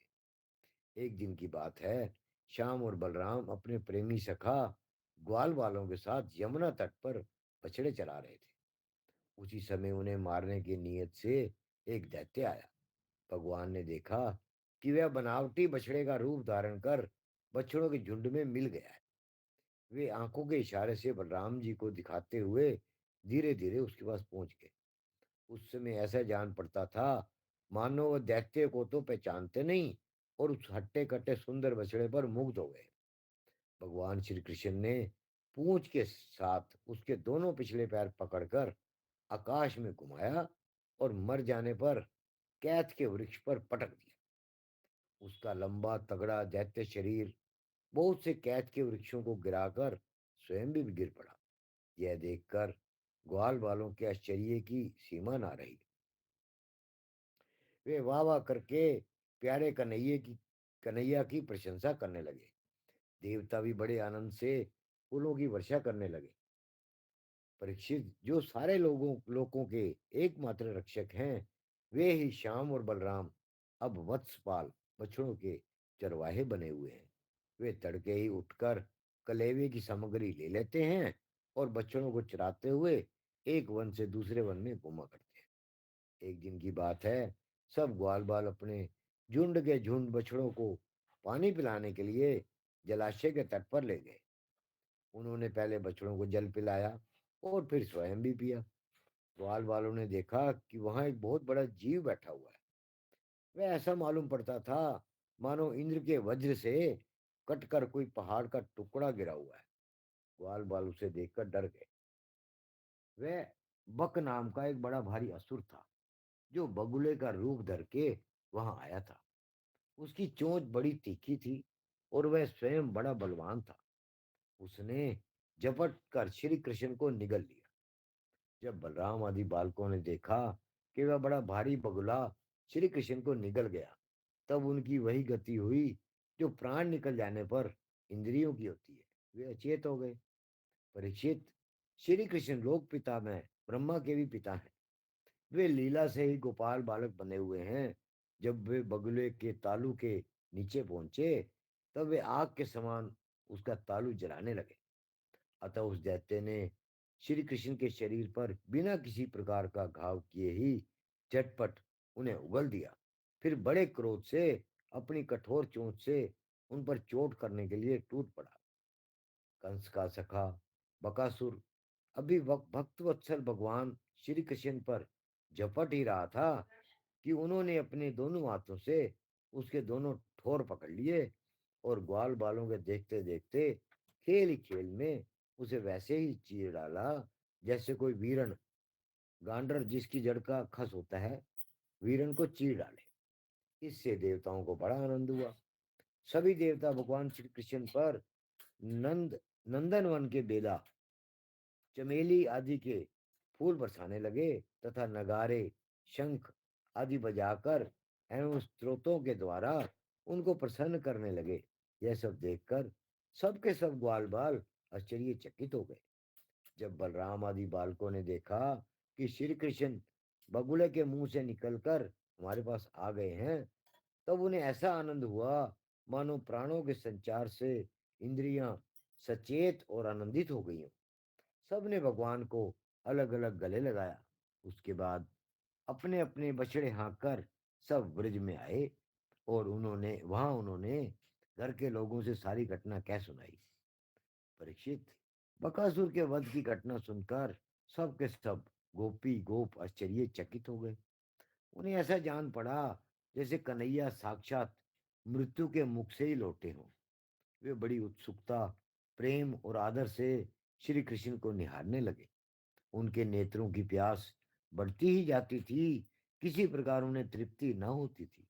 हैं। एक दिन की बात है, श्याम और बलराम अपने प्रेमी सखा ग्वाल वालों के साथ यमुना तट पर बछड़े चरा रहे थे। उसी समय उन्हें मारने की नीयत से एक दैत्य आया। भगवान ने देखा कि वह बनावटी बछड़े का रूप धारण कर बछड़ों के झुंड में मिल गया है। वे आंखों के इशारे से बलराम जी को दिखाते हुए धीरे धीरे उसके पास पहुंच गए। उस समय ऐसा जान पड़ता था मानो वह दैत्य को तो पहचानते नहीं और उस हट्टे कट्टे सुंदर बछड़े पर मुग्ध हो गए। भगवान श्री कृष्ण ने पूंछ के साथ उसके दोनों पिछले पैर पकड़कर आकाश में घुमाया और मर जाने पर कैथ के वृक्ष पर पटक दिया। उसका लंबा तगड़ा दैत्य शरीर बहुत से कैद के वृक्षों को गिराकर स्वयं भी गिर पड़ा। यह देखकर ग्वाल वालों के आश्चर्य की सीमा ना रही। वे वाह वाह करके प्यारे कन्हैया की प्रशंसा करने लगे। देवता भी बड़े आनंद से फूलों की वर्षा करने लगे। परीक्षित, जो सारे लोगों के एकमात्र रक्षक हैं, वे ही श्याम और बलराम अब वत्सपाल बछड़ों के चरवाहे बने हुए हैं। वे तड़के ही उठकर कलेवे की सामग्री ले लेते हैं और बछड़ों को चराते हुए एक वन से दूसरे वन में घूमा करते हैं। एक दिन की बात है, सब ग्वाल बाल अपने झुंड के झुंड बछड़ों को पानी पिलाने के लिए जलाशय के तट पर ले गए। उन्होंने पहले बछड़ों को जल पिलाया और फिर स्वयं भी पिया। ग्वाल वालों ने देखा कि वहां एक बहुत बड़ा जीव बैठा हुआ है। वह ऐसा मालूम पड़ता था मानो इंद्र के वज्र से कटकर कोई पहाड़ का टुकड़ा गिरा हुआ है। ग्वाल बाल उसे देखकर डर गए। वह बक नाम का एक बड़ा भारी असुर था, जो बगुले का रूप धर के वहां आया था। उसकी चोंच बड़ी तीखी थी और वह स्वयं बड़ा बलवान था। उसने झपट कर श्री कृष्ण को निगल लिया। जब बलराम आदि बालकों ने देखा कि वह बड़ा भारी बगुला श्री कृष्ण को निगल गया, तब उनकी वही गति हुई जो प्राण निकल जाने पर इंद्रियों की होती है। वे अचेत हो गए। परीक्षित, श्री कृष्ण लोक पिता में ब्रह्मा के भी पिता हैं। वे लीला से ही गोपाल बालक बने हुए हैं। जब वे बगुले के तालू के नीचे पहुंचे, तब वे आग के समान उसका तालू जलाने लगे। अतः उस दैत्य ने श्री कृष्ण के शरीर पर बिना किसी प्रकार का घाव किए ही झटपट उन्हें उगल दिया। फिर बड़े क्रोध से अपनी कठोर चोंच से उन पर चोट करने के लिए टूट पड़ा। कंस का सखा बकासुर अभी भक्त वत्सल भगवान श्री कृष्ण पर झपट ही रहा था कि उन्होंने अपने दोनों हाथों से उसके दोनों ठोर पकड़ लिए और ग्वाल बालों के देखते देखते खेल ही खेल में उसे वैसे ही चीर डाला जैसे कोई वीरण गांडर जिसकी जड़ का खस होता है, वीरण को चीर डाले। इससे देवताओं को बड़ा आनंद हुआ। सभी देवता भगवान श्री कृष्ण पर नंदनवन के बेला, चमेली आदि के फूल बरसाने लगे तथा नगारे, शंख आदि बजाकर एवं स्त्रोतों के द्वारा उनको प्रसन्न करने लगे। यह सब देखकर सबके सब ग्वाल बाल आश्चर्यचकित हो गए। जब बलराम आदि बालकों ने देखा कि श्री कृष्ण बगुले के मुंह से निकलकर हमारे पास आ गए हैं, तब उन्हें ऐसा आनंद हुआ मानो प्राणों के संचार से इंद्रियां सचेत और आनंदित हो गई हों। सबने भगवान को अलग अलग गले लगाया। उसके बाद अपने अपने बछड़े हाँक कर सब ब्रज में आए और उन्होंने घर के लोगों से सारी घटना कह सुनाई। परीक्षित, बकासुर के वध की घटना सुनकर सब के सब गोपी गोप आश्चर्यचकित हो गए। उन्हें ऐसा जान पड़ा जैसे कन्हैया साक्षात मृत्यु के मुख से ही लौटे हों। वे बड़ी उत्सुकता, प्रेम और आदर से श्री कृष्ण को निहारने लगे। उनके नेत्रों की प्यास बढ़ती ही जाती थी, किसी प्रकार उन्हें तृप्ति न होती थी।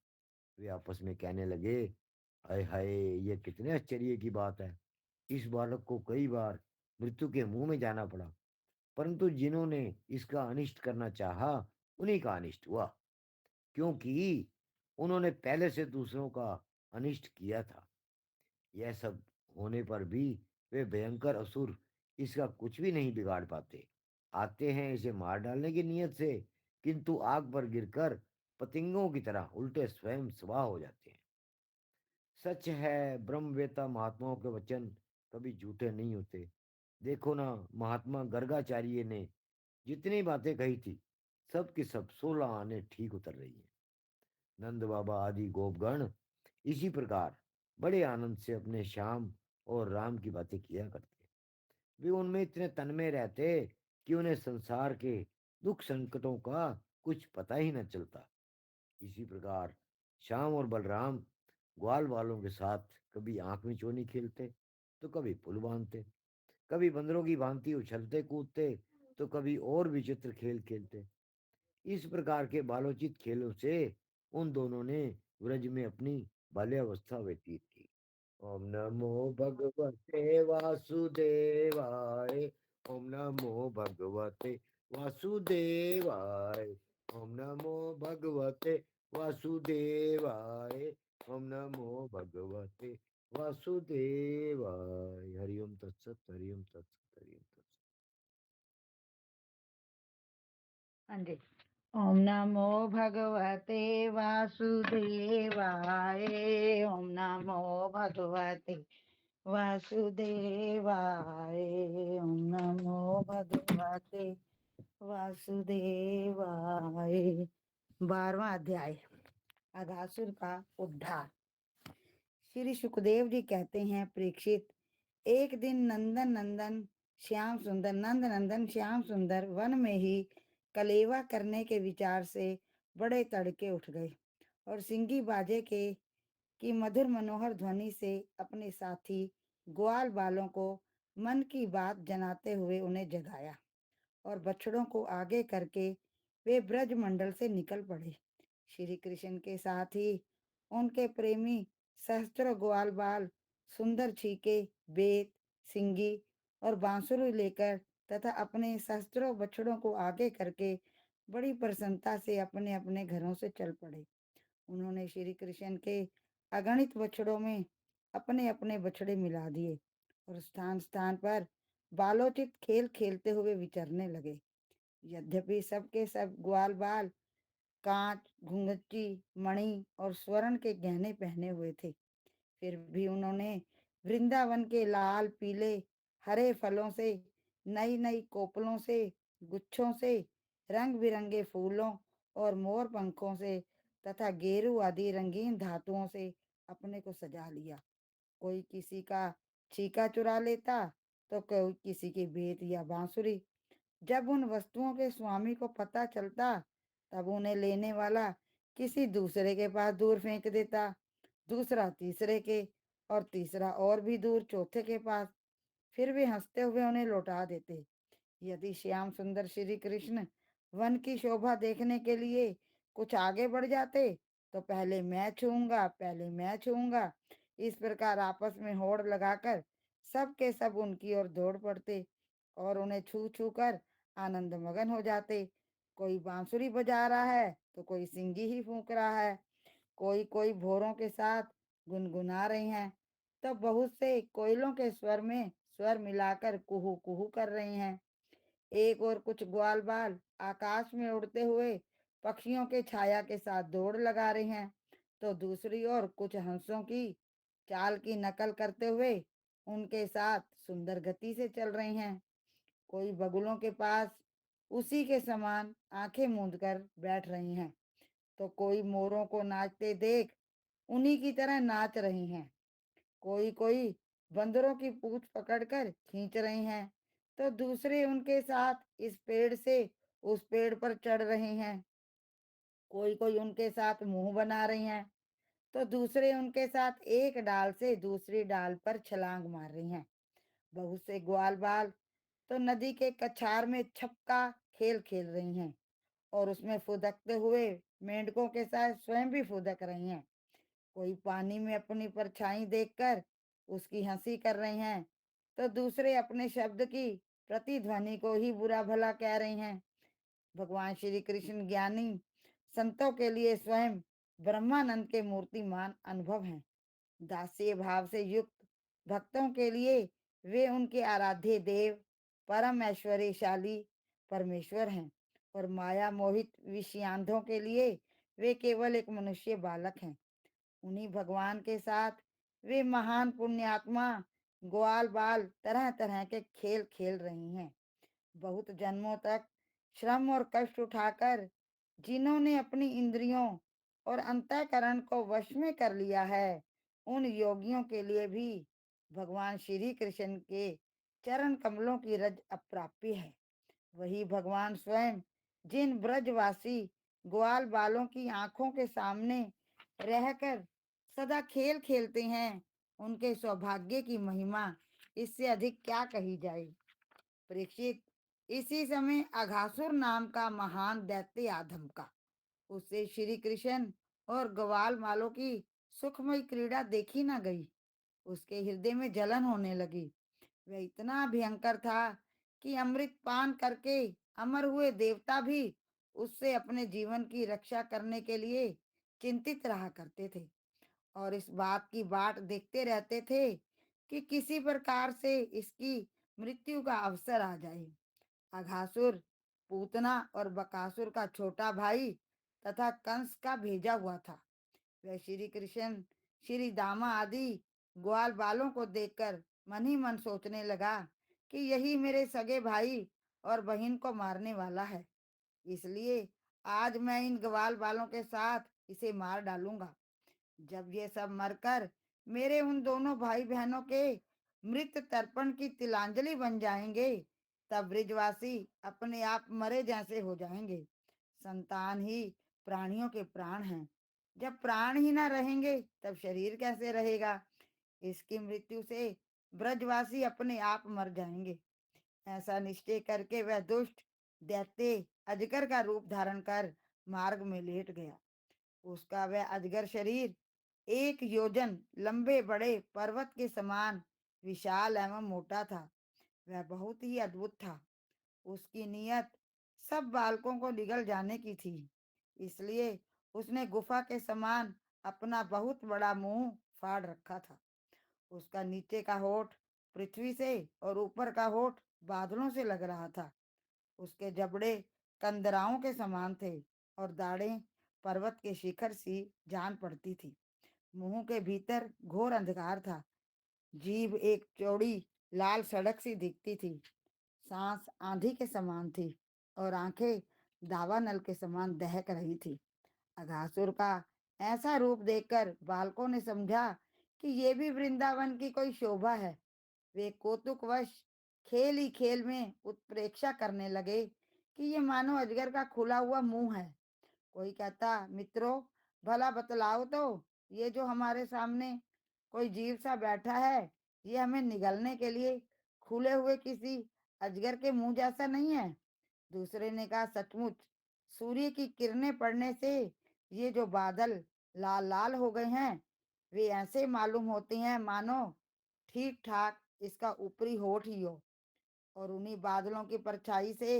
वे आपस में कहने लगे, हाय हाय, ये कितने आश्चर्य की बात है। इस बालक को कई बार मृत्यु के मुंह में जाना पड़ा, परंतु जिन्होंने इसका अनिष्ट करना चाहा, उन्हीं का अनिष्ट हुआ, क्योंकि उन्होंने पहले से दूसरों का अनिष्ट किया था। यह सब होने पर भी वे भयंकर असुर इसका कुछ भी नहीं बिगाड़ पाते। आते हैं इसे मार डालने की नीयत से, किंतु आग पर गिरकर पतंगों की तरह उल्टे स्वयं स्वाह हो जाते हैं। सच है, ब्रह्मवेता महात्माओं के वचन कभी झूठे नहीं होते। देखो ना, महात्मा गर्गाचार्य ने जितनी बातें कही थी, सब की सब 16 आने ठीक उतर रही हैं। नंद बाबा आदि गोपगण इसी प्रकार बड़े आनंद से अपने श्याम और राम की बातें किया करते। वे उनमें इतने तन्मय रहते कि उन्हें संसार के दुख संकटों का कुछ पता ही न चलता। इसी प्रकार श्याम और बलराम ग्वाल वालों के साथ कभी आंख में चोनी खेलते, तो कभी पुल बांधते, कभी बंदरों की भांति उछलते कूदते, तो कभी और विचित्र खेल खेलते। इस प्रकार के बालोचित खेलों से उन दोनों ने व्रज में अपनी बाल्यावस्था व्यतीत की। ओम नमो भगवते वासुदेवाय। ओम नमो भगवते वासुदेवाय। ओम नमो भगवते वासुदेवाय। ओम नमो भगवते वासुदेवाय। हरिओम तत्सत, हरिओम तत्सत, हरिओम तत्सत। हाँ जी। ओम नमो भगवते वासुदेवाय। ओम नमो भगवते वासुदेवाय। ओम नमो भगवते वासुदेवाय। 12वां अध्याय, अघासुर का उद्धार। श्री सुखदेव जी कहते हैं, परीक्षित, एक दिन नंद नंदन श्याम सुंदर वन में ही कलेवा करने के विचार से बड़े तड़के उठ गए और सिंगी बाजे के की मधुर मनोहर ध्वनि से अपने साथी ग्वाल बालों को मन की बात जनाते हुए उन्हें जगाया और बछड़ों को आगे करके वे ब्रज मंडल से निकल पड़े। श्री कृष्ण के साथ ही उनके प्रेमी सहस्त्र ग्वाल बाल सुंदर छीके, बेत, सिंगी और बांसुरी लेकर तथा अपने सहस्त्रों बछड़ों को आगे करके बड़ी प्रसन्नता से अपने अपने घरों से चल पड़े। उन्होंने श्री कृष्ण के अगणित बछड़ों में अपने अपने बछड़े मिला दिए और स्थान स्थान पर बालोचित खेल खेलते हुए विचरने लगे। यद्यपि सबके सब ग्वाल बाल कांच, घुंघची, मणि और स्वर्ण के गहने पहने हुए थे, फिर भी उन्होंने वृंदावन के लाल, पीले, हरे फलों से, नई नई कोपलों से, गुच्छों से, रंग बिरंगे फूलों और मोर पंखों से तथा गेरू आदि रंगीन धातुओं से अपने को सजा लिया। कोई किसी का छीका चुरा लेता तो कोई किसी की बेत या बांसुरी। जब उन वस्तुओं के स्वामी को पता चलता तब उन्हें लेने वाला किसी दूसरे के पास दूर फेंक देता, दूसरा तीसरे के और तीसरा और भी दूर चौथे के पास। फिर वे हंसते हुए उन्हें लौटा देते। यदि श्याम सुंदर श्री कृष्ण वन की शोभा देखने के लिए कुछ आगे बढ़ जाते तो पहले मैं छूऊंगा, पहले मैं छूऊंगा, इस प्रकार आपस में होड़ लगाकर सब के सब उनकी ओर दौड़ पड़ते और उन्हें छू छू कर आनंद मगन हो जाते। कोई बांसुरी बजा रहा है तो कोई सिंगी ही फूंक रहा है, कोई कोई भोरों के साथ गुनगुना रही हैं, तो बहुत से कोयलों के स्वर में स्वर मिलाकर कुहू कुहू कर रही हैं। एक और कुछ ग्वाल बाल आकाश में उड़ते हुए पक्षियों के छाया के साथ दौड़ लगा रही हैं, तो दूसरी ओर कुछ हंसों की चाल की नकल करते हुए उनके साथ सुंदर गति से चल रही हैं। कोई बगुलों के पास उसी के समान आंखें मूंद कर बैठ रही हैं, तो कोई मोरों को नाचते देख उन्हीं की तरह नाच रही हैं। कोई कोई बंदरों की पूंछ पकड़कर खींच रही हैं, तो दूसरे उनके साथ इस पेड़ से उस पेड़ पर चढ़ रहे हैं। कोई कोई उनके साथ मुंह बना रही हैं, तो दूसरे उनके साथ एक डाल से दूसरी डाल पर छलांग मार रही हैं। बहुत से ग्वाल बाल तो नदी के कछार में छक्का खेल खेल रही हैं और उसमें फुदकते हुए मेंढकों के साथ स्वयं भी फुदक रही हैं। कोई पानी में अपनी परछाई देखकर उसकी हंसी कर रही हैं, तो दूसरे अपने शब्द की प्रतिध्वनि को ही बुरा भला कह रही हैं। भगवान श्री कृष्ण ज्ञानी संतों के लिए स्वयं ब्रह्मानंद के मूर्तिमान अनुभव हैं। दास्य भाव से युक्त भक्तों के लिए वे उनके आराध्य देव, परम ऐश्वर्यशाली परमेश्वर हैं और माया मोहित विषयांधों के लिए वे केवल एक मनुष्य बालक हैं। उन्हीं भगवान के साथ वे महान पुण्यात्मा ग्वाल बाल तरह तरह के खेल खेल रही हैं। बहुत जन्मों तक श्रम और कष्ट उठाकर जिन्होंने अपनी इंद्रियों और अंतःकरण को वश में कर लिया है, उन योगियों के लिए भी भगवान श्री कृष्ण के चरण कमलों की रज अप्राप्य है। वही भगवान स्वयं जिन ब्रजवासी ग्वाल बालों की आंखों के सामने रहकर सदा खेल खेलते हैं, उनके सौभाग्य की महिमा इससे अधिक क्या कही जाए। परीक्षित, इसी समय अघासुर नाम का महान दैत्य आधम का उससे श्री कृष्ण और ग्वाल मालों की सुखमयी क्रीड़ा देखी ना गई। उसके हृदय में जलन होने लगी। वह इतना भयंकर था कि अमृत पान करके अमर हुए देवता भी उससे अपने जीवन की रक्षा करने के लिए चिंतित रहा करते थे और इस बात की बाट देखते रहते थे कि किसी प्रकार से इसकी मृत्यु का अवसर आ जाए। अघासुर, पूतना और बकासुर का छोटा भाई तथा कंस का भेजा हुआ था। वह श्री कृष्ण, श्री दामा आदि ग्वाल बालों को देखकर मन ही मन सोचने लगा कि यही मेरे सगे भाई और बहन को मारने वाला है। इसलिए आज मैं इन ग्वाल बालों के साथ इसे मार डालूंगा। जब ये सब मरकर मेरे उन दोनों भाई बहनों के मृत तर्पण की तिलांजलि बन जाएंगे, तब ब्रिजवासी अपने आप मरे जैसे हो जाएंगे। संतान ही प्राणियों के प्राण हैं। जब प्राण ही ना रहेंगे तब शरीर कैसे रहेगा। इसकी मृत्यु से ब्रजवासी अपने आप मर जाएंगे। ऐसा निश्चय करके वह दुष्ट दैत्य अजगर का रूप धारण कर मार्ग में लेट गया। उसका वह अजगर शरीर 1 योजन लंबे बड़े पर्वत के समान विशाल एवं मोटा था। वह बहुत ही अद्भुत था। उसकी नीयत सब बालकों को निगल जाने की थी। इसलिए उसने गुफा के समान अपना बहुत बड़ा मुंह फाड़ रखा था। उसका नीचे का होठ पृथ्वी से और ऊपर का होठ बादलों से लग रहा था। उसके जबड़े कंदराओं के समान थे और दाढ़ें पर्वत के शिखर सी जान पड़ती थी। मुंह के भीतर घोर अंधकार था। जीभ एक चौड़ी लाल सड़क सी दिखती थी। सांस आंधी के समान थी और आंखें दावानल के समान दहक रही थी। अघासुर का ऐसा रूप देखकर बालकों ने समझा कि ये भी वृंदावन की कोई शोभा है। वे कौतुकवश खेल ही खेल में उत्प्रेक्षा करने लगे कि ये मानो अजगर का खुला हुआ मुंह है। कोई कहता, मित्रों भला बतलाओ तो, ये जो हमारे सामने कोई जीव सा बैठा है, ये हमें निगलने के लिए खुले हुए किसी अजगर के मुंह जैसा नहीं है। दूसरे ने कहा, सचमुच सूर्य की किरणें पड़ने से ये जो बादल लाल लाल हो गए हैं, वे ऐसे मालूम होते हैं मानो ठीक ठाक इसका ऊपरी होठ ही हो। और उन्हीं बादलों की परछाई से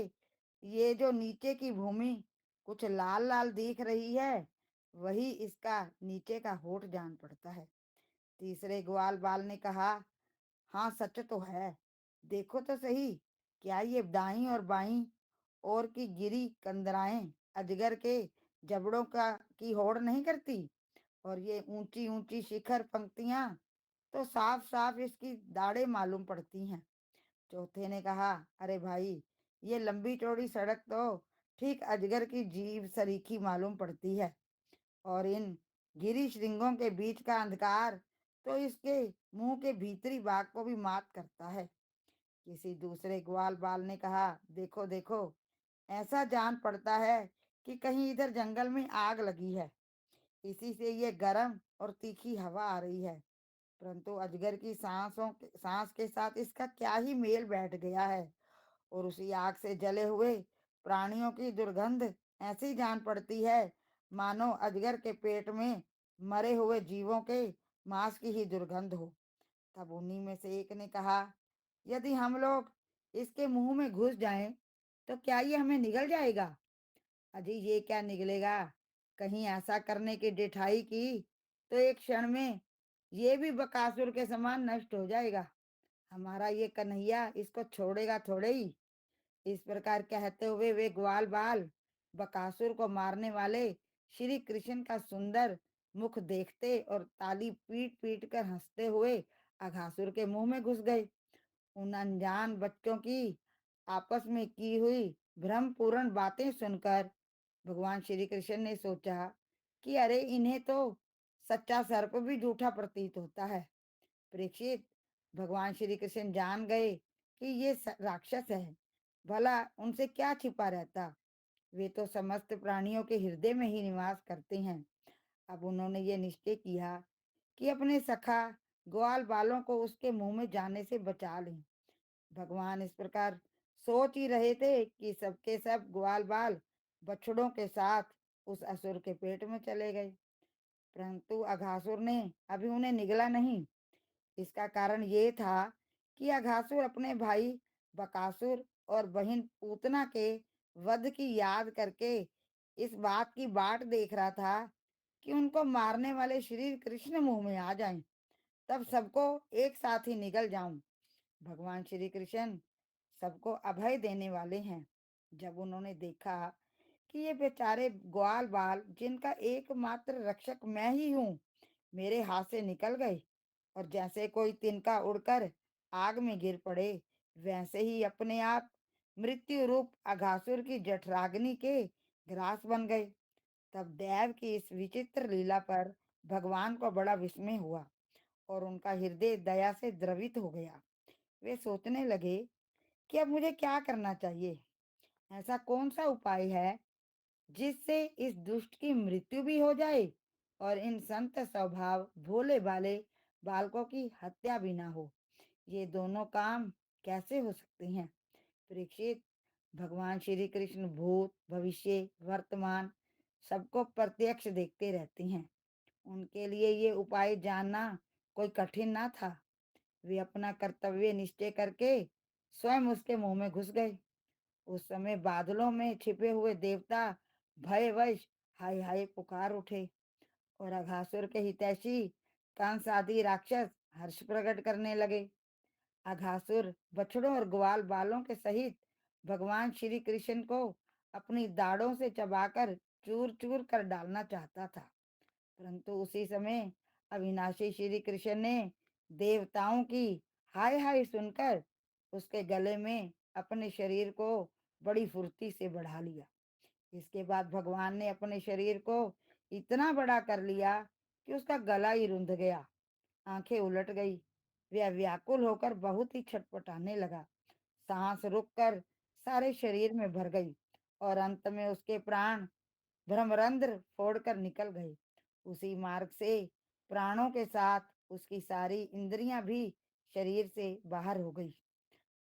ये जो नीचे की भूमि कुछ लाल लाल दिख रही है, वही इसका नीचे का होठ जान पड़ता है। तीसरे ग्वाल बाल ने कहा, हाँ सच तो है। देखो तो सही, क्या ये दाई और बाई और की गिरी कंदराएं अजगर के जबड़ों का की होड़ नहीं करती, और ये ऊंची ऊंची शिखर पंक्तियां तो साफ साफ इसकी दाढ़ें मालूम पड़ती हैं। चौथे ने कहा, अरे भाई, ये लंबी चौड़ी सड़क तो ठीक अजगर की जीभ सरीखी मालूम पड़ती है, और इन गिरी श्रृंगों के बीच का अंधकार तो इसके मुंह के भीतरी भाग को भी मात करता है। किसी दूसरे ग्वाल बाल ने कहा, देखो देखो, ऐसा जान पड़ता है कि कहीं इधर जंगल में आग लगी है, इसी से ये गर्म और तीखी हवा आ रही है। परंतु अजगर की सांस के साथ इसका क्या ही मेल बैठ गया है। और उसी आग से जले हुए प्राणियों की दुर्गंध ऐसी जान पड़ती है मानो अजगर के पेट में मरे हुए जीवों के मांस की ही दुर्गंध हो। तब उन्हीं में से एक ने कहा, यदि हम लोग इसके मुंह में घुस जाएं तो क्या ये हमें निगल जाएगा। अजी ये क्या निकलेगा। कहीं ऐसा करने की डिठाई की तो एक क्षण में ये भी बकासुर के समान नष्ट हो जाएगा। हमारा ये कन्हैया इसको छोड़ेगा थोड़े ही। इस प्रकार कहते हुए वे ग्वाल बाल बकासुर को मारने वाले श्री कृष्ण का सुंदर मुख देखते और ताली पीट पीट कर हंसते हुए अघासुर के मुंह में घुस गए। उन अनजान बच्चों की आपस में की हुई भ्रमपूर्ण बातें सुनकर भगवान श्री कृष्ण ने सोचा कि अरे इन्हें तो सच्चा सर्प भी झूठा प्रतीत होता है। परीक्षित, भगवान श्री कृष्ण जान गए कि ये राक्षस है। भला उनसे क्या छिपा रहता। वे तो समस्त प्राणियों के हृदय में ही निवास करते हैं। अब उन्होंने ये निश्चय किया कि अपने सखा ग्वाल बालों को उसके मुंह में जाने से बचा लें। भगवान इस प्रकार सोच ही रहे थे कि सबके सब ग्वाल बाल बछड़ों के साथ उस असुर के पेट में चले गए। परंतु अघासुर ने अभी उन्हें निगला नहीं। इसका कारण ये था कि अघासुर अपने भाई बकासुर और बहन पूतना के वध की याद करके इस बात की बाट देख रहा था कि उनको मारने वाले श्री कृष्ण मुंह में आ जाएं, तब सबको एक साथ ही निगल जाऊं। भगवान श्री कृष्ण सबको अभय देने वाले हैं। जब उन्होंने देखा कि ये बेचारे ग्वाल बाल जिनका एकमात्र रक्षक मैं ही हूँ मेरे हाथ से निकल गए और जैसे कोई तिनका उड़कर आग में गिर पड़े, वैसे ही अपने आप मृत्यु रूप अघासुर की जठराग्नि के ग्रास बन गए। तब देव की इस विचित्र लीला पर भगवान को बड़ा विस्मय हुआ और उनका हृदय दया से द्रवित हो गया। वे सोचने लगे कि अब मुझे क्या करना चाहिए। ऐसा कौन सा उपाय है जिससे इस दुष्ट की मृत्यु भी हो जाए और इन संत स्वभाव भोले भाले बालकों की हत्या भी ना हो। ये दोनों काम कैसे हो सकते हैं? परीक्षित, भगवान श्री कृष्ण भूत भविष्य वर्तमान सबको प्रत्यक्ष देखते रहते हैं। उनके लिए ये उपाय जानना कोई कठिन ना था। वे अपना कर्तव्य निश्चय करके स्वयं उसके मुंह में घुस गए। उस समय बादलों में छिपे हुए देवता भयवश हाय हाय पुकार उठे और अघासुर के हितैषी कंस आदि राक्षस हर्ष प्रकट करने लगे। अघासुर बछड़ों और ग्वाल बालों के सहित भगवान श्री कृष्ण को अपनी दाढ़ों से चबाकर चूर चूर कर डालना चाहता था। परंतु उसी समय अविनाशी श्री कृष्ण ने देवताओं की हाय हाय सुनकर उसके गले में अपने शरीर को बड़ी फुर्ती से बढ़ा लिया। इसके बाद भगवान ने अपने शरीर को इतना बड़ा कर लिया कि उसका गला ही रुंध गया, आंखें उलट गई। वह व्याकुल होकर बहुत ही छटपटाने लगा। सांस रुककर सारे शरीर में भर गई और अंत में उसके प्राण ब्रह्मरंध्र फोड़कर निकल गए। उसी मार्ग से प्राणों के साथ उसकी सारी इंद्रियां भी शरीर से बाहर हो गई।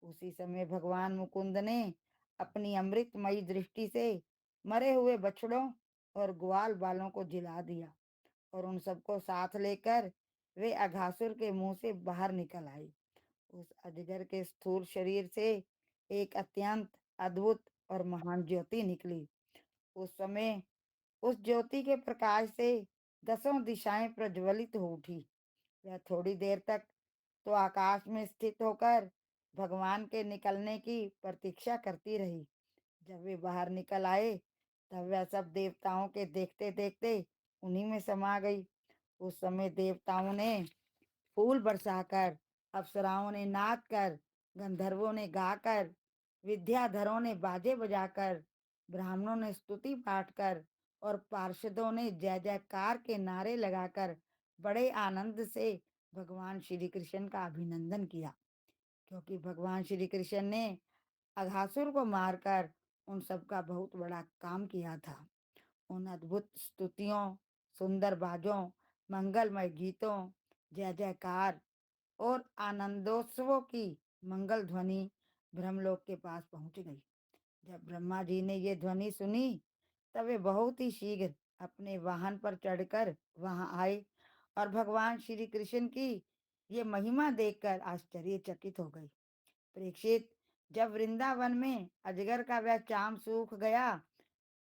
उसी समय भगवान मुकुंद ने अपनी अमृतमयी दृष्टि से मरे हुए बछड़ों और ग्वाल बालों को जिला दिया और उन सबको साथ लेकर वे अघासुर के मुंह से बाहर निकल आए। उस अजगर के स्थूल शरीर से एक अत्यंत अद्भुत और महान ज्योति निकली। उस समय उस ज्योति के प्रकाश से दसों दिशाएं प्रज्वलित हो उठी। वह थोड़ी देर तक तो आकाश में स्थित होकर भगवान के निकलने की प्रतीक्षा करती रही। जब वे बाहर निकल आए तब वह सब देवताओं के देखते देखते उन्हीं में समा गई। उस समय देवताओं ने फूल बरसाकर, अप्सराओं ने नाच कर, गंधर्वों ने गाकर, विद्याधरों ने बाजे बजाकर, ब्राह्मणों ने स्तुति पाठ कर और पार्षदों ने जय जयकार के नारे लगाकर बड़े आनंद से भगवान श्री कृष्ण का अभिनंदन किया, क्योंकि भगवान श्री कृष्ण ने अघासुर को मारकर उन सबका बहुत बड़ा काम किया था। उन अद्भुत स्तुतियों, सुंदर बाजों, मंगलमय गीतों, जय जयकार और आनंदोत्सवों की मंगल ध्वनि ब्रह्मलोक के पास पहुंच गई। जब ब्रह्मा जी ने ये ध्वनि सुनी तब वे बहुत ही शीघ्र अपने वाहन पर चढ़कर वहां आए और भगवान श्री कृष्ण की ये महिमा देखकर आश्चर्यचकित हो गए। परीक्षित, जब वृंदावन में अजगर का वह चाम सूख गया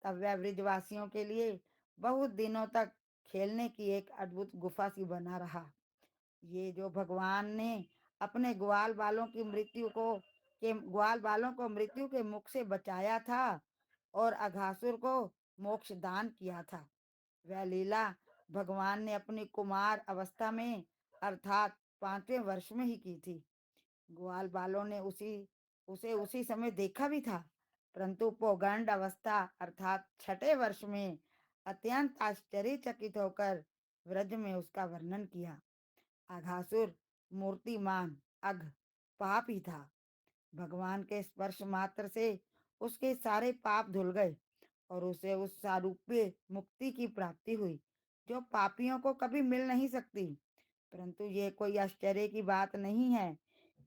तब वह ब्रिजवासियों के लिए बहुत दिनों तक खेलने की एक अद्भुत गुफा सी बना रहा। ये जो भगवान ने अपने ग्वाल बालों को मृत्यु के मुख से बचाया था और अघासुर को मोक्ष दान किया था, वह लीला भगवान ने अपनी कुमार अवस्था में अर्थात 5वें वर्ष में ही की थी। ग्वाल बालों ने उसे उसी समय देखा भी था, परंतु पौगंड अवस्था अर्थात 6ठे वर्ष में अत्यंत आश्चर्यचकित होकर व्रज में उसका वर्णन किया। अघासुर मूर्तिमान अघ पाप ही था। भगवान के स्पर्श मात्र से उसके सारे पाप धुल गए और उसे उस सारूप्य मुक्ति की प्राप्ति हुई जो पापियों को कभी मिल नहीं सकती। परंतु ये कोई आश्चर्य की बात नहीं है,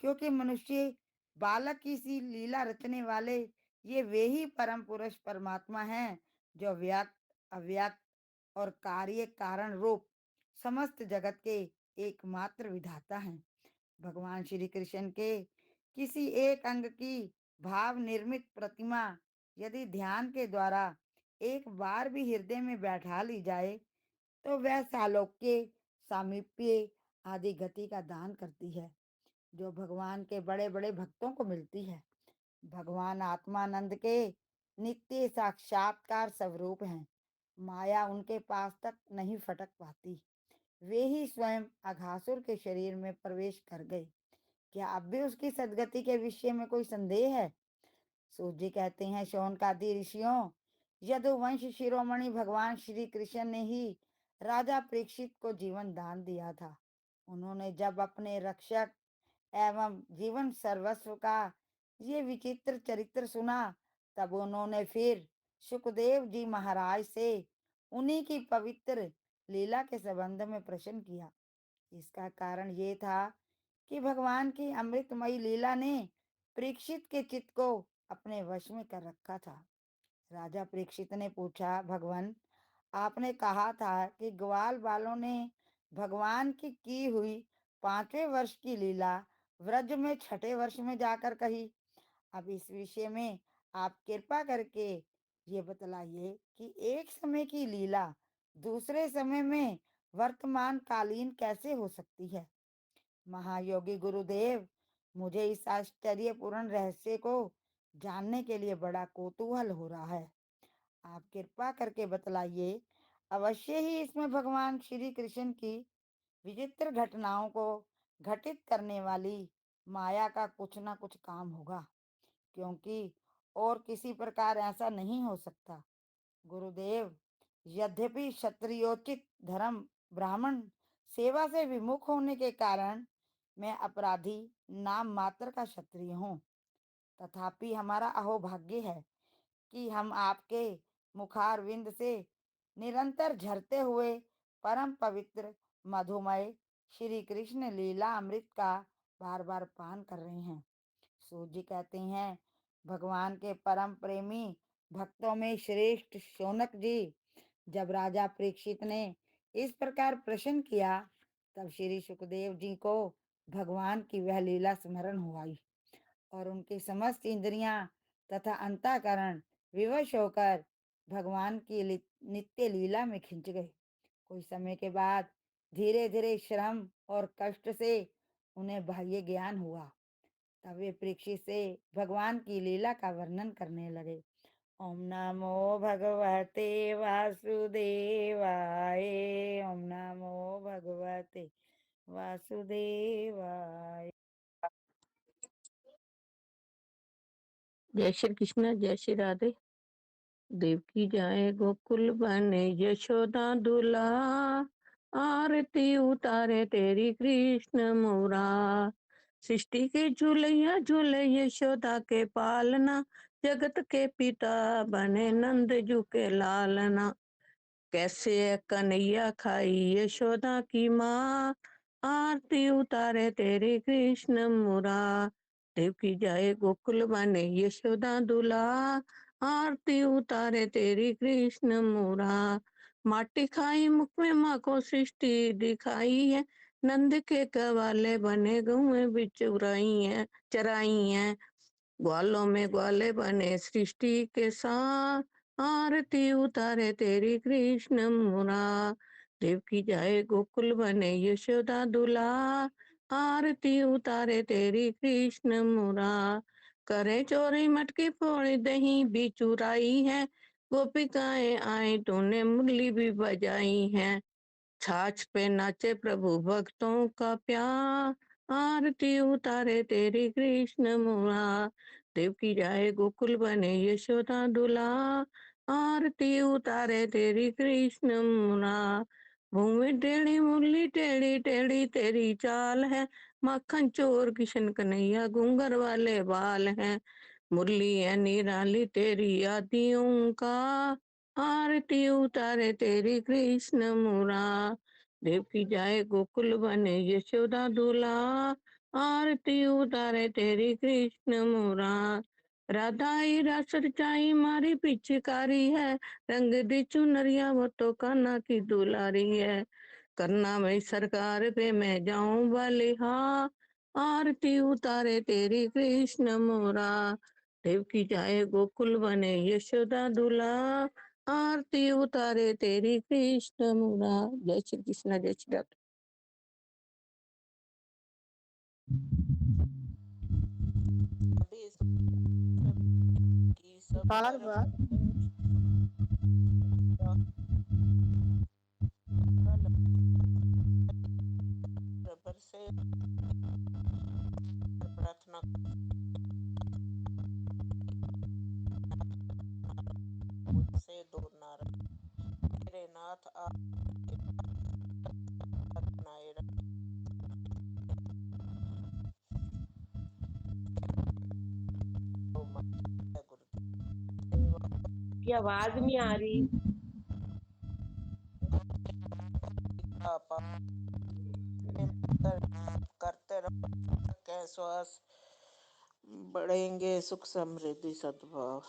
क्योंकि मनुष्य बालक की सी लीला रचने वाले ये वे ही परम पुरुष परमात्मा हैं जो व्यक्त अव्यक्त और कार्य कारण रूप समस्त जगत के एकमात्र विधाता हैं। भगवान श्री कृष्ण के किसी एक अंग की भाव निर्मित प्रतिमा यदि ध्यान के द्वारा एक बार भी हृदय में बैठा ली जाए तो वह सालोक्य, सामीप्य आदि गति का दान करती है, जो भगवान के बड़े बड़े भक्तों को मिलती है। भगवान आत्मानंद के नित्य साक्षात्कार स्वरूप हैं। माया उनके पास तक नहीं फटक पाती। वे ही स्वयं अघासुर के शरीर में प्रवेश कर गए। क्या अब भी उसकी सदगति के विषय में कोई संदेह है? सूत जी कहते हैं, शौनकादि ऋषियों, यदुवंश शिरोमणि भगवान श्री कृष्ण ने ही राजा परीक्षित को जीवन दान दिया था। उन्होंने जब अपने रक्षक एवं जीवन सर्वस्व का ये विचित्र चरित्र सुना, तब उन्होंने फिर सुखदेव जी महाराज से उन्हीं की पवित्र लीला के संबंध में प्रश्न किया। इसका कारण ये था कि भगवान की अमृतमयी लीला ने परीक्षित के चित्त को अपने वश में कर रखा था। राजा परीक्षित ने पूछा, भगवान, आपने कहा था कि ग्वाल बालों ने भगवान की हुई 5वें वर्ष की लीला व्रज में 6ठे वर्ष में जाकर कही। अब इस विषय में आप कृपा करके ये बतलाइए कि एक समय की लीला दूसरे समय में वर्तमान कालीन कैसे हो सकती है। महायोगी गुरुदेव, मुझे इस आश्चर्यपूर्ण रहस्य को जानने के लिए बड़ा कौतूहल हो रहा है। आप कृपा करके बतलाइए। अवश्य ही इसमें भगवान श्री कृष्ण की विचित्र घटनाओं को घटित करने वाली माया का कुछ ना कुछ काम होगा, क्योंकि और किसी प्रकार ऐसा नहीं हो सकता। गुरुदेव, यद्यपि क्षत्रियोचित धर्म ब्राह्मण सेवा से विमुख होने के कारण मैं अपराधी नाम मात्र का क्षत्रिय हूँ, तथापि हमारा अहोभाग्य है कि हम आपके मुखारविंद से निरंतर झरते हुए परम पवित्र मधुमय श्री कृष्ण लीला अमृत का बार बार पान कर रहे हैं। सूत जी कहते हैं, भगवान के परम प्रेमी भक्तों में श्रेष्ठ शौनक जी, जब राजा परीक्षित ने इस प्रकार प्रश्न किया, तब श्री सुखदेव जी को भगवान की वह लीला स्मरण हुआ और उनकी समस्त इंद्रियां तथा अंतःकरण विवश होकर भगवान की नित्य लीला में खिंच गए। कुछ समय के बाद धीरे धीरे श्रम और कष्ट से उन्हें बाह्य ज्ञान हुआ। तब वे परीक्षित से भगवान की लीला का वर्णन करने लगे। ओम नमो भगवते वासुदेवाय। ओम नमो भगवते वासुदेवाय। जय श्री कृष्ण, जय श्री राधे। देवकी जाए गोकुल बने यशोदा दूल्हा, आरती उतारे तेरी कृष्ण मोरा। सृष्टि के झूलैया झूले यशोदा के पालना, जगत के पिता बने नंद जू के लालना। कैसे कन्हैया खाई यशोदा की माँ, आरती उतारे तेरे कृष्ण मुरा। देवकी जाए गोकुल बने यशोदा दूल्हा, आरती उतारे तेरी कृष्ण मुरा। माटी खाई मुख में माँ को सृष्टि दिखाई है, नंद के कवाले बने गऊ बिच चराई है। ग्वालों में ग्वाले बने सृष्टि के साथ, आरती उतारे तेरी कृष्ण मुरा। देवकी जाए गोकुल बने यशोदा दूल्हा, आरती उतारे तेरी कृष्ण मुरा। करे चोरी मटकी फोड़ी दही भी चुराई है, गोपिकाएं आई तूने मुरली भी बजाई है। छाछ पे नाचे प्रभु भक्तों का प्यार, आरती उतारे तेरी कृष्ण मुरा। देवकी जाए गोकुल बने यशोदा दूल्हा, आरती उतारे तेरी कृष्ण मुरा। भूमि टेढ़ी मुरली टेढ़ी टेढ़ी तेरी चाल है, माखन चोर किशन कन्हैया घूंगर वाले बाल हैं। मुरली है निराली तेरी आदियों का, आरती उतारे तेरी कृष्ण मुरा। देवकी जाए गोकुल बने यशोदा दूल्हा, आरती उतारे तेरी कृष्ण मुरा। राधा आई रस रचाई मारी पिचकारी है, रंग दी चुनरिया वो तो कान्हा की दुलारी है। करना भाई सरकार पे मैं जाऊं बलिहार, आरती उतारे तेरी कृष्ण मोरा, देवकी जाए गोकुल बने यशोदा दूल्हा, आरती उतारे तेरी कृष्ण मोरा। जय श्री कृष्ण, जय श्री राधे। बार बार से प्रार्थना मुझसे दूर ना रहे, मेरे नाथ आप बनाए रखें। की आवाज नहीं आ रही। करते रहो, श्वास बढ़ेंगे, सुख समृद्धि सद्भाव।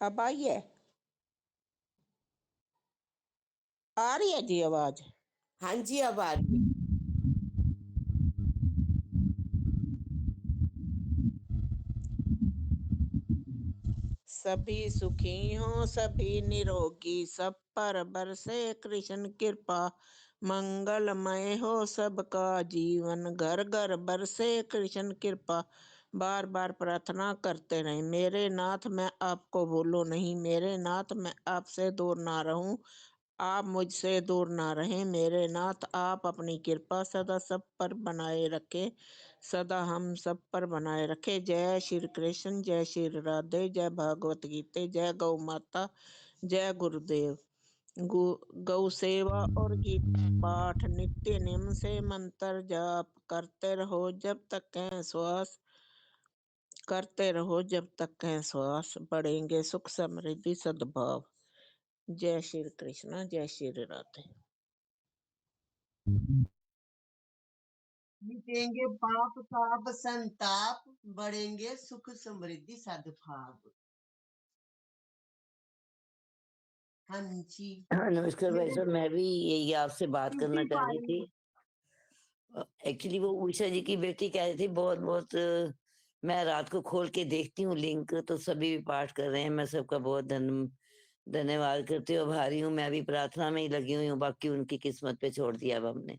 अब आई है, आ रही है जी आवाज? हाँ जी, अब आ रही है। सभी सुखी हो, सभी निरोगी, सब पर बरसे कृष्ण कृपा, मंगलमय हो सबका जीवन, घर घर बरसे कृष्ण कृपा। बार बार प्रार्थना करते रहें, मेरे नाथ मैं आपको भूलूं नहीं, मेरे नाथ मैं आपसे दूर ना रहूं, आप मुझसे दूर ना रहें, मेरे नाथ आप अपनी कृपा सदा सब पर बनाए रखें, सदा हम सब पर बनाए रखे। जय श्री कृष्ण, जय श्री राधे, जय भागवत गीते, जय गौ माता, जय गुरुदेव। गौ सेवा और गीता पाठ नित्य नियम से मंत्र जाप करते रहो जब तक है श्वास, करते रहो जब तक है श्वास, बढ़ेंगे सुख समृद्धि सद्भाव। जय श्री कृष्ण, जय श्री राधे। मिटेंगे पाप ताप संताप, बढ़ेंगे सुख समृद्धि सद्भाव। हाँ जी। हाँ नमस्कार भाई मेरे साहब, मैं भी यही आपसे बात करना ब्यूटी चाह रही पार्लर, थी। एक्चुअली वो उषा जी की बेटी कह रही थी बहुत बहुत मैं रात को खोल के देखती हूँ लिंक, तो सभी भी पाठ कर रहे हैं, मैं सबका बहुत धन्यवाद करती हूँ, आभारी हूँ। मैं भी प्रार्थना में ही लगी हुई हूँ, बाकी उनकी किस्मत पे छोड़ दिया अब हमने।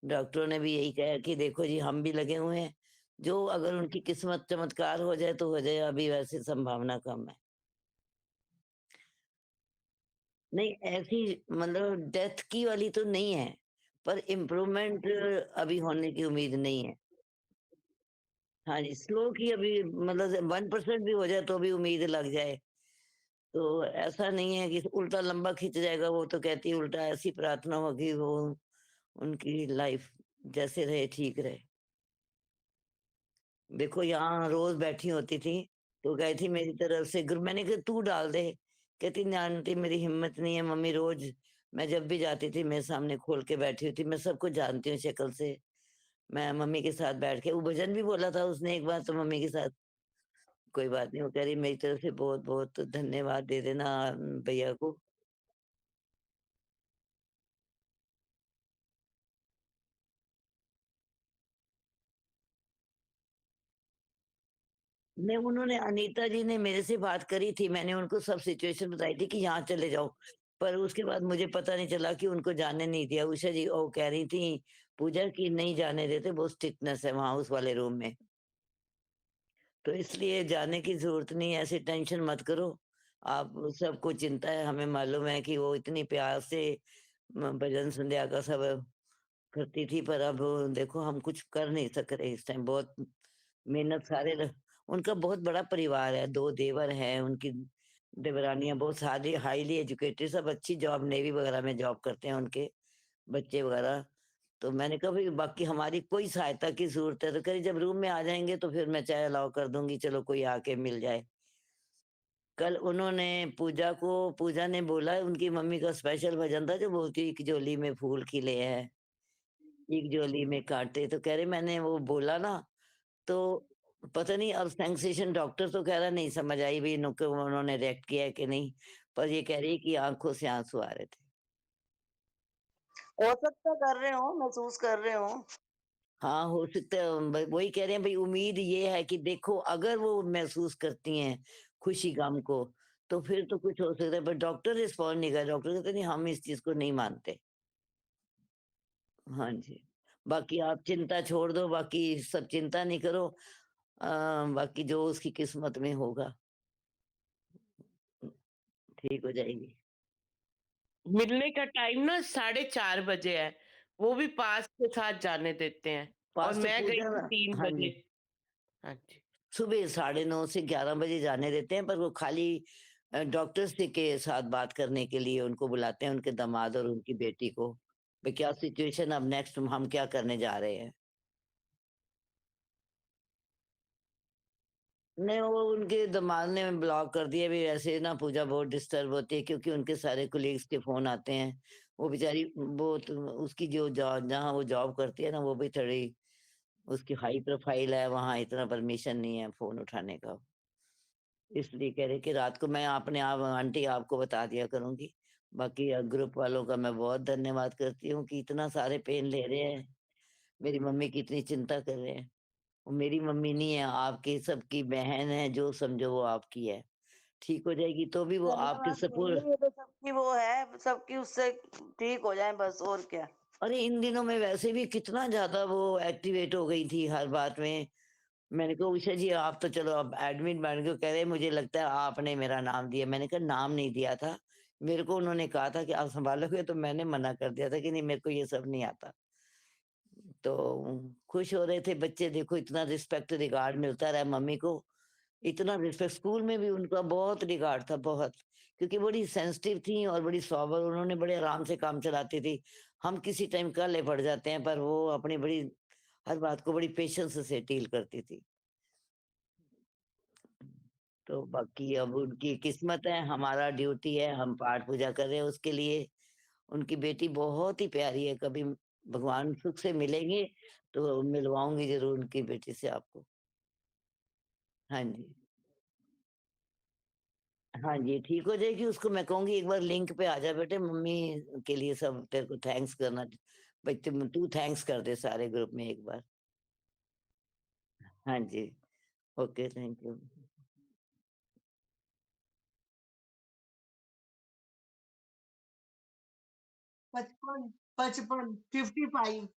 डॉक्टरों ने भी यही कहा कि देखो जी हम भी लगे हुए हैं, जो अगर उनकी किस्मत चमत्कार हो जाए तो हो जाए, अभी वैसे संभावना कम है। नहीं ऐसी मतलब डेथ की वाली तो नहीं है, पर इम्प्रूवमेंट अभी होने की उम्मीद नहीं है। हाँ जी, स्लो की अभी मतलब 1% भी हो जाए तो भी उम्मीद लग जाए, तो ऐसा नहीं है कि उल्टा लंबा खिंच जाएगा। वो तो कहती है उल्टा ऐसी प्रार्थना होगी वो उनकी लाइफ जैसे रहे ठीक रहे। देखो यहाँ रोज बैठी होती थी, तो गई थी मेरी तरफ से गुरु, मैंने कहा तू डाल दे, कहती नहीं आंटी मेरी हिम्मत नहीं है मम्मी, रोज मैं जब भी जाती थी मेरे सामने खोल के बैठी होती, मैं सबको जानती हूँ शक्ल से, मैं मम्मी के साथ बैठ के, वो भजन भी बोला था उसने एक बार तो मम्मी के साथ। कोई बात नहीं, वो कह रही मेरी तरफ से बहुत बहुत धन्यवाद दे देना भैया को। नहीं उन्होंने अनीता जी ने मेरे से बात करी थी, मैंने उनको सब सिचुएशन बताई थी कि यहाँ चले जाओ, पर उसके बाद मुझे पता नहीं चला कि उनको जाने नहीं दिया। उषा जी वो कह रही थी पूजा की नहीं जाने देते, बहुत स्ट्रिक्टनेस है वहां उस वाले रूम में, तो इसलिए जाने की जरूरत नहीं है, ऐसी टेंशन मत करो आप। सबको चिंता है, हमें मालूम है कि वो इतनी प्यार से भजन संध्या का सब करती थी, पर अब देखो हम कुछ कर नहीं सक रहे इस टाइम, बहुत मेहनत उनका बहुत बड़ा परिवार है, 2 देवर हैं उनकी, देवरानियां बहुत सारी हाईली एजुकेटेड, सब अच्छी जॉब नेवी वगैरह में जॉब करते हैं उनके बच्चे वगैरह। तो मैंने कहा भाई बाकी हमारी कोई सहायता की जरूरत है तो करी, जब रूम में आ जाएंगे तो फिर मैं चाहे अलाउ कर दूंगी, चलो कोई आके मिल जाए। कल उन्होंने पूजा ने बोला उनकी मम्मी का स्पेशल भजन था जो बोलती एक जोली में फूल खिले हैं, एक जोली में कांटे, तो कह रहे मैंने वो बोला ना, तो पता नहीं अब सेंसेशन, डॉक्टर तो कह रहा नहीं समझ आई भी इनको उन्होंने रिएक्ट किया है कि नहीं, पर ये कह रही है कि आंखों से आंसू आ रहे थे। हो सकता कर रहे हो, महसूस कर रहे हो। हाँ, हो सकता है वही कह रहे हैं भई उम्मीद ये है कि देखो अगर वो महसूस करती हैं खुशी गम को, तो फिर तो कुछ हो सकता है पर डॉक्टर रिस्पॉन्ड नहीं कर रहे, डॉक्टर कहते नहीं हम इस चीज़ को नहीं मानते। हाँ जी, बाकी आप चिंता छोड़ दो, बाकी सब चिंता नहीं करो बाकी जो उसकी किस्मत में होगा, ठीक हो जाएगी। मिलने का टाइम ना 4:30 बजे है, वो भी पास के साथ जाने देते हैं और पास तो मैं गई पूजा थी 3 हाँ बजे। जी, हाँ जी। सुबह 9:30 से 11 बजे जाने देते हैं, पर वो खाली डॉक्टर से के साथ बात करने के लिए उनको बुलाते हैं, उनके दामाद और उनकी बेटी को। भई क्या सिचुएशन अब नेक्स्ट हम क्या करने जा रहे हैं? नहीं, वो उनके दामाद ने ब्लॉक कर दिया, भई ऐसे ना पूजा बहुत डिस्टर्ब होती है क्योंकि उनके सारे कलीग्स के फ़ोन आते हैं। वो बेचारी वो तो उसकी जो जहाँ वो जॉब करती है ना, वो भी थोड़ी उसकी हाई प्रोफ़ाइल है, वहाँ इतना परमिशन नहीं है फ़ोन उठाने का। इसलिए कह रहे कि रात को मैं अपने आप आंटी आपको बता दिया करूँगी। बाकी ग्रुप वालों का मैं बहुत धन्यवाद करती हूँ कि इतना सारे पेन ले रहे हैं। मेरी मम्मी की इतनी चिंता कर रहे हैं। वो मेरी मम्मी नहीं है, आपकी सबकी बहन है, जो समझो वो आपकी है। ठीक हो जाएगी तो भी वो आपके धन्यवाद सपोर्ट देंगे, ये तो सबकी वो है, सबकी उससे ठीक हो जाए बस, और क्या। अरे इन दिनों में वैसे भी कितना ज़्यादा वो एक्टिवेट हो गई थी हर बात में। मैंने कहा उषा जी आप तो चलो अब एडमिन बन गए हो, कह रहे मुझे लगता है आपने मेरा नाम दिया। मैंने कहा नाम नहीं दिया था। मेरे को उन्होंने कहा था कि आप सँभालोगे तो मैंने मना कर दिया था कि नहीं मेरे को ये सब नहीं आता। तो खुश हो रहे थे बच्चे देखो इतना रिस्पेक्ट रिगार्ड मिलता रहा मम्मी को। इतना रिस्पेक्ट स्कूल में भी उनका बहुत रिगार्ड था बहुत। क्योंकि बड़ी सेंसिटिव थी और बड़ी सोबर उन्होंने बड़े आराम से काम चलाती थी। हम किसी टाइम काले पड़ जाते हैं पर वो अपनी बड़ी हर बात को बड़ी पेशेंस से डील करती थी। तो बाकी अब उनकी किस्मत है, हमारा ड्यूटी है, हम पाठ पूजा कर रहे हैं उसके लिए। उनकी बेटी बहुत ही प्यारी है, कभी भगवान सुख से मिलेंगे, तो मिलवाऊँगी ज़रूर उनकी बेटी से आपको। हाँ जी। हाँ जी, ठीक हो जाएगी, उसको मैं कहूँगी एक बार लिंक पे आ जा बेटे, मम्मी के लिए सब तेरे को थैंक्स करना भाई तू थैंक्स कर दे सारे ग्रुप में एक बार। हाँ जी, ओके, थैंक यू। 55, 55, 55।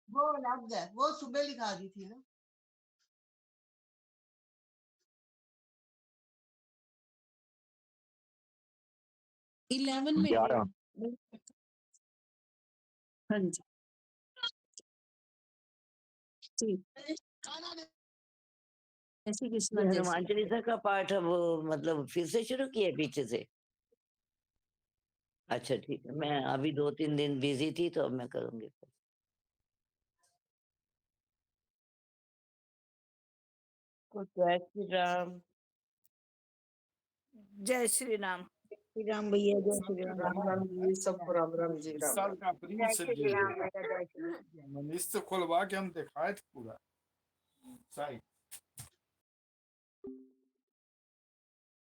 वो अलग है, वो सुबह लिखा दी थी ना। 11 में है। 11 हाँ जी, जी। जय श्री कृष्णा, ये जय श्री हनुमान चालीसा का पाठ अब मतलब फिर से शुरू किया है पीछे से? अच्छा ठीक है, मैं अभी 2-3 दिन बिज़ी थी तो अब मैं करूँगी फिर। जय श्री राम। जय श्री राम। श्री राम भैया, जय श्री सबको राम। राम राम जी, सबको राम राम जी, इस राम साल राम। का अप्रैल जय से श्री राम भैया, जय श्री राम। मनीष से खुलवा के हम दिखाए थे पूरा साइट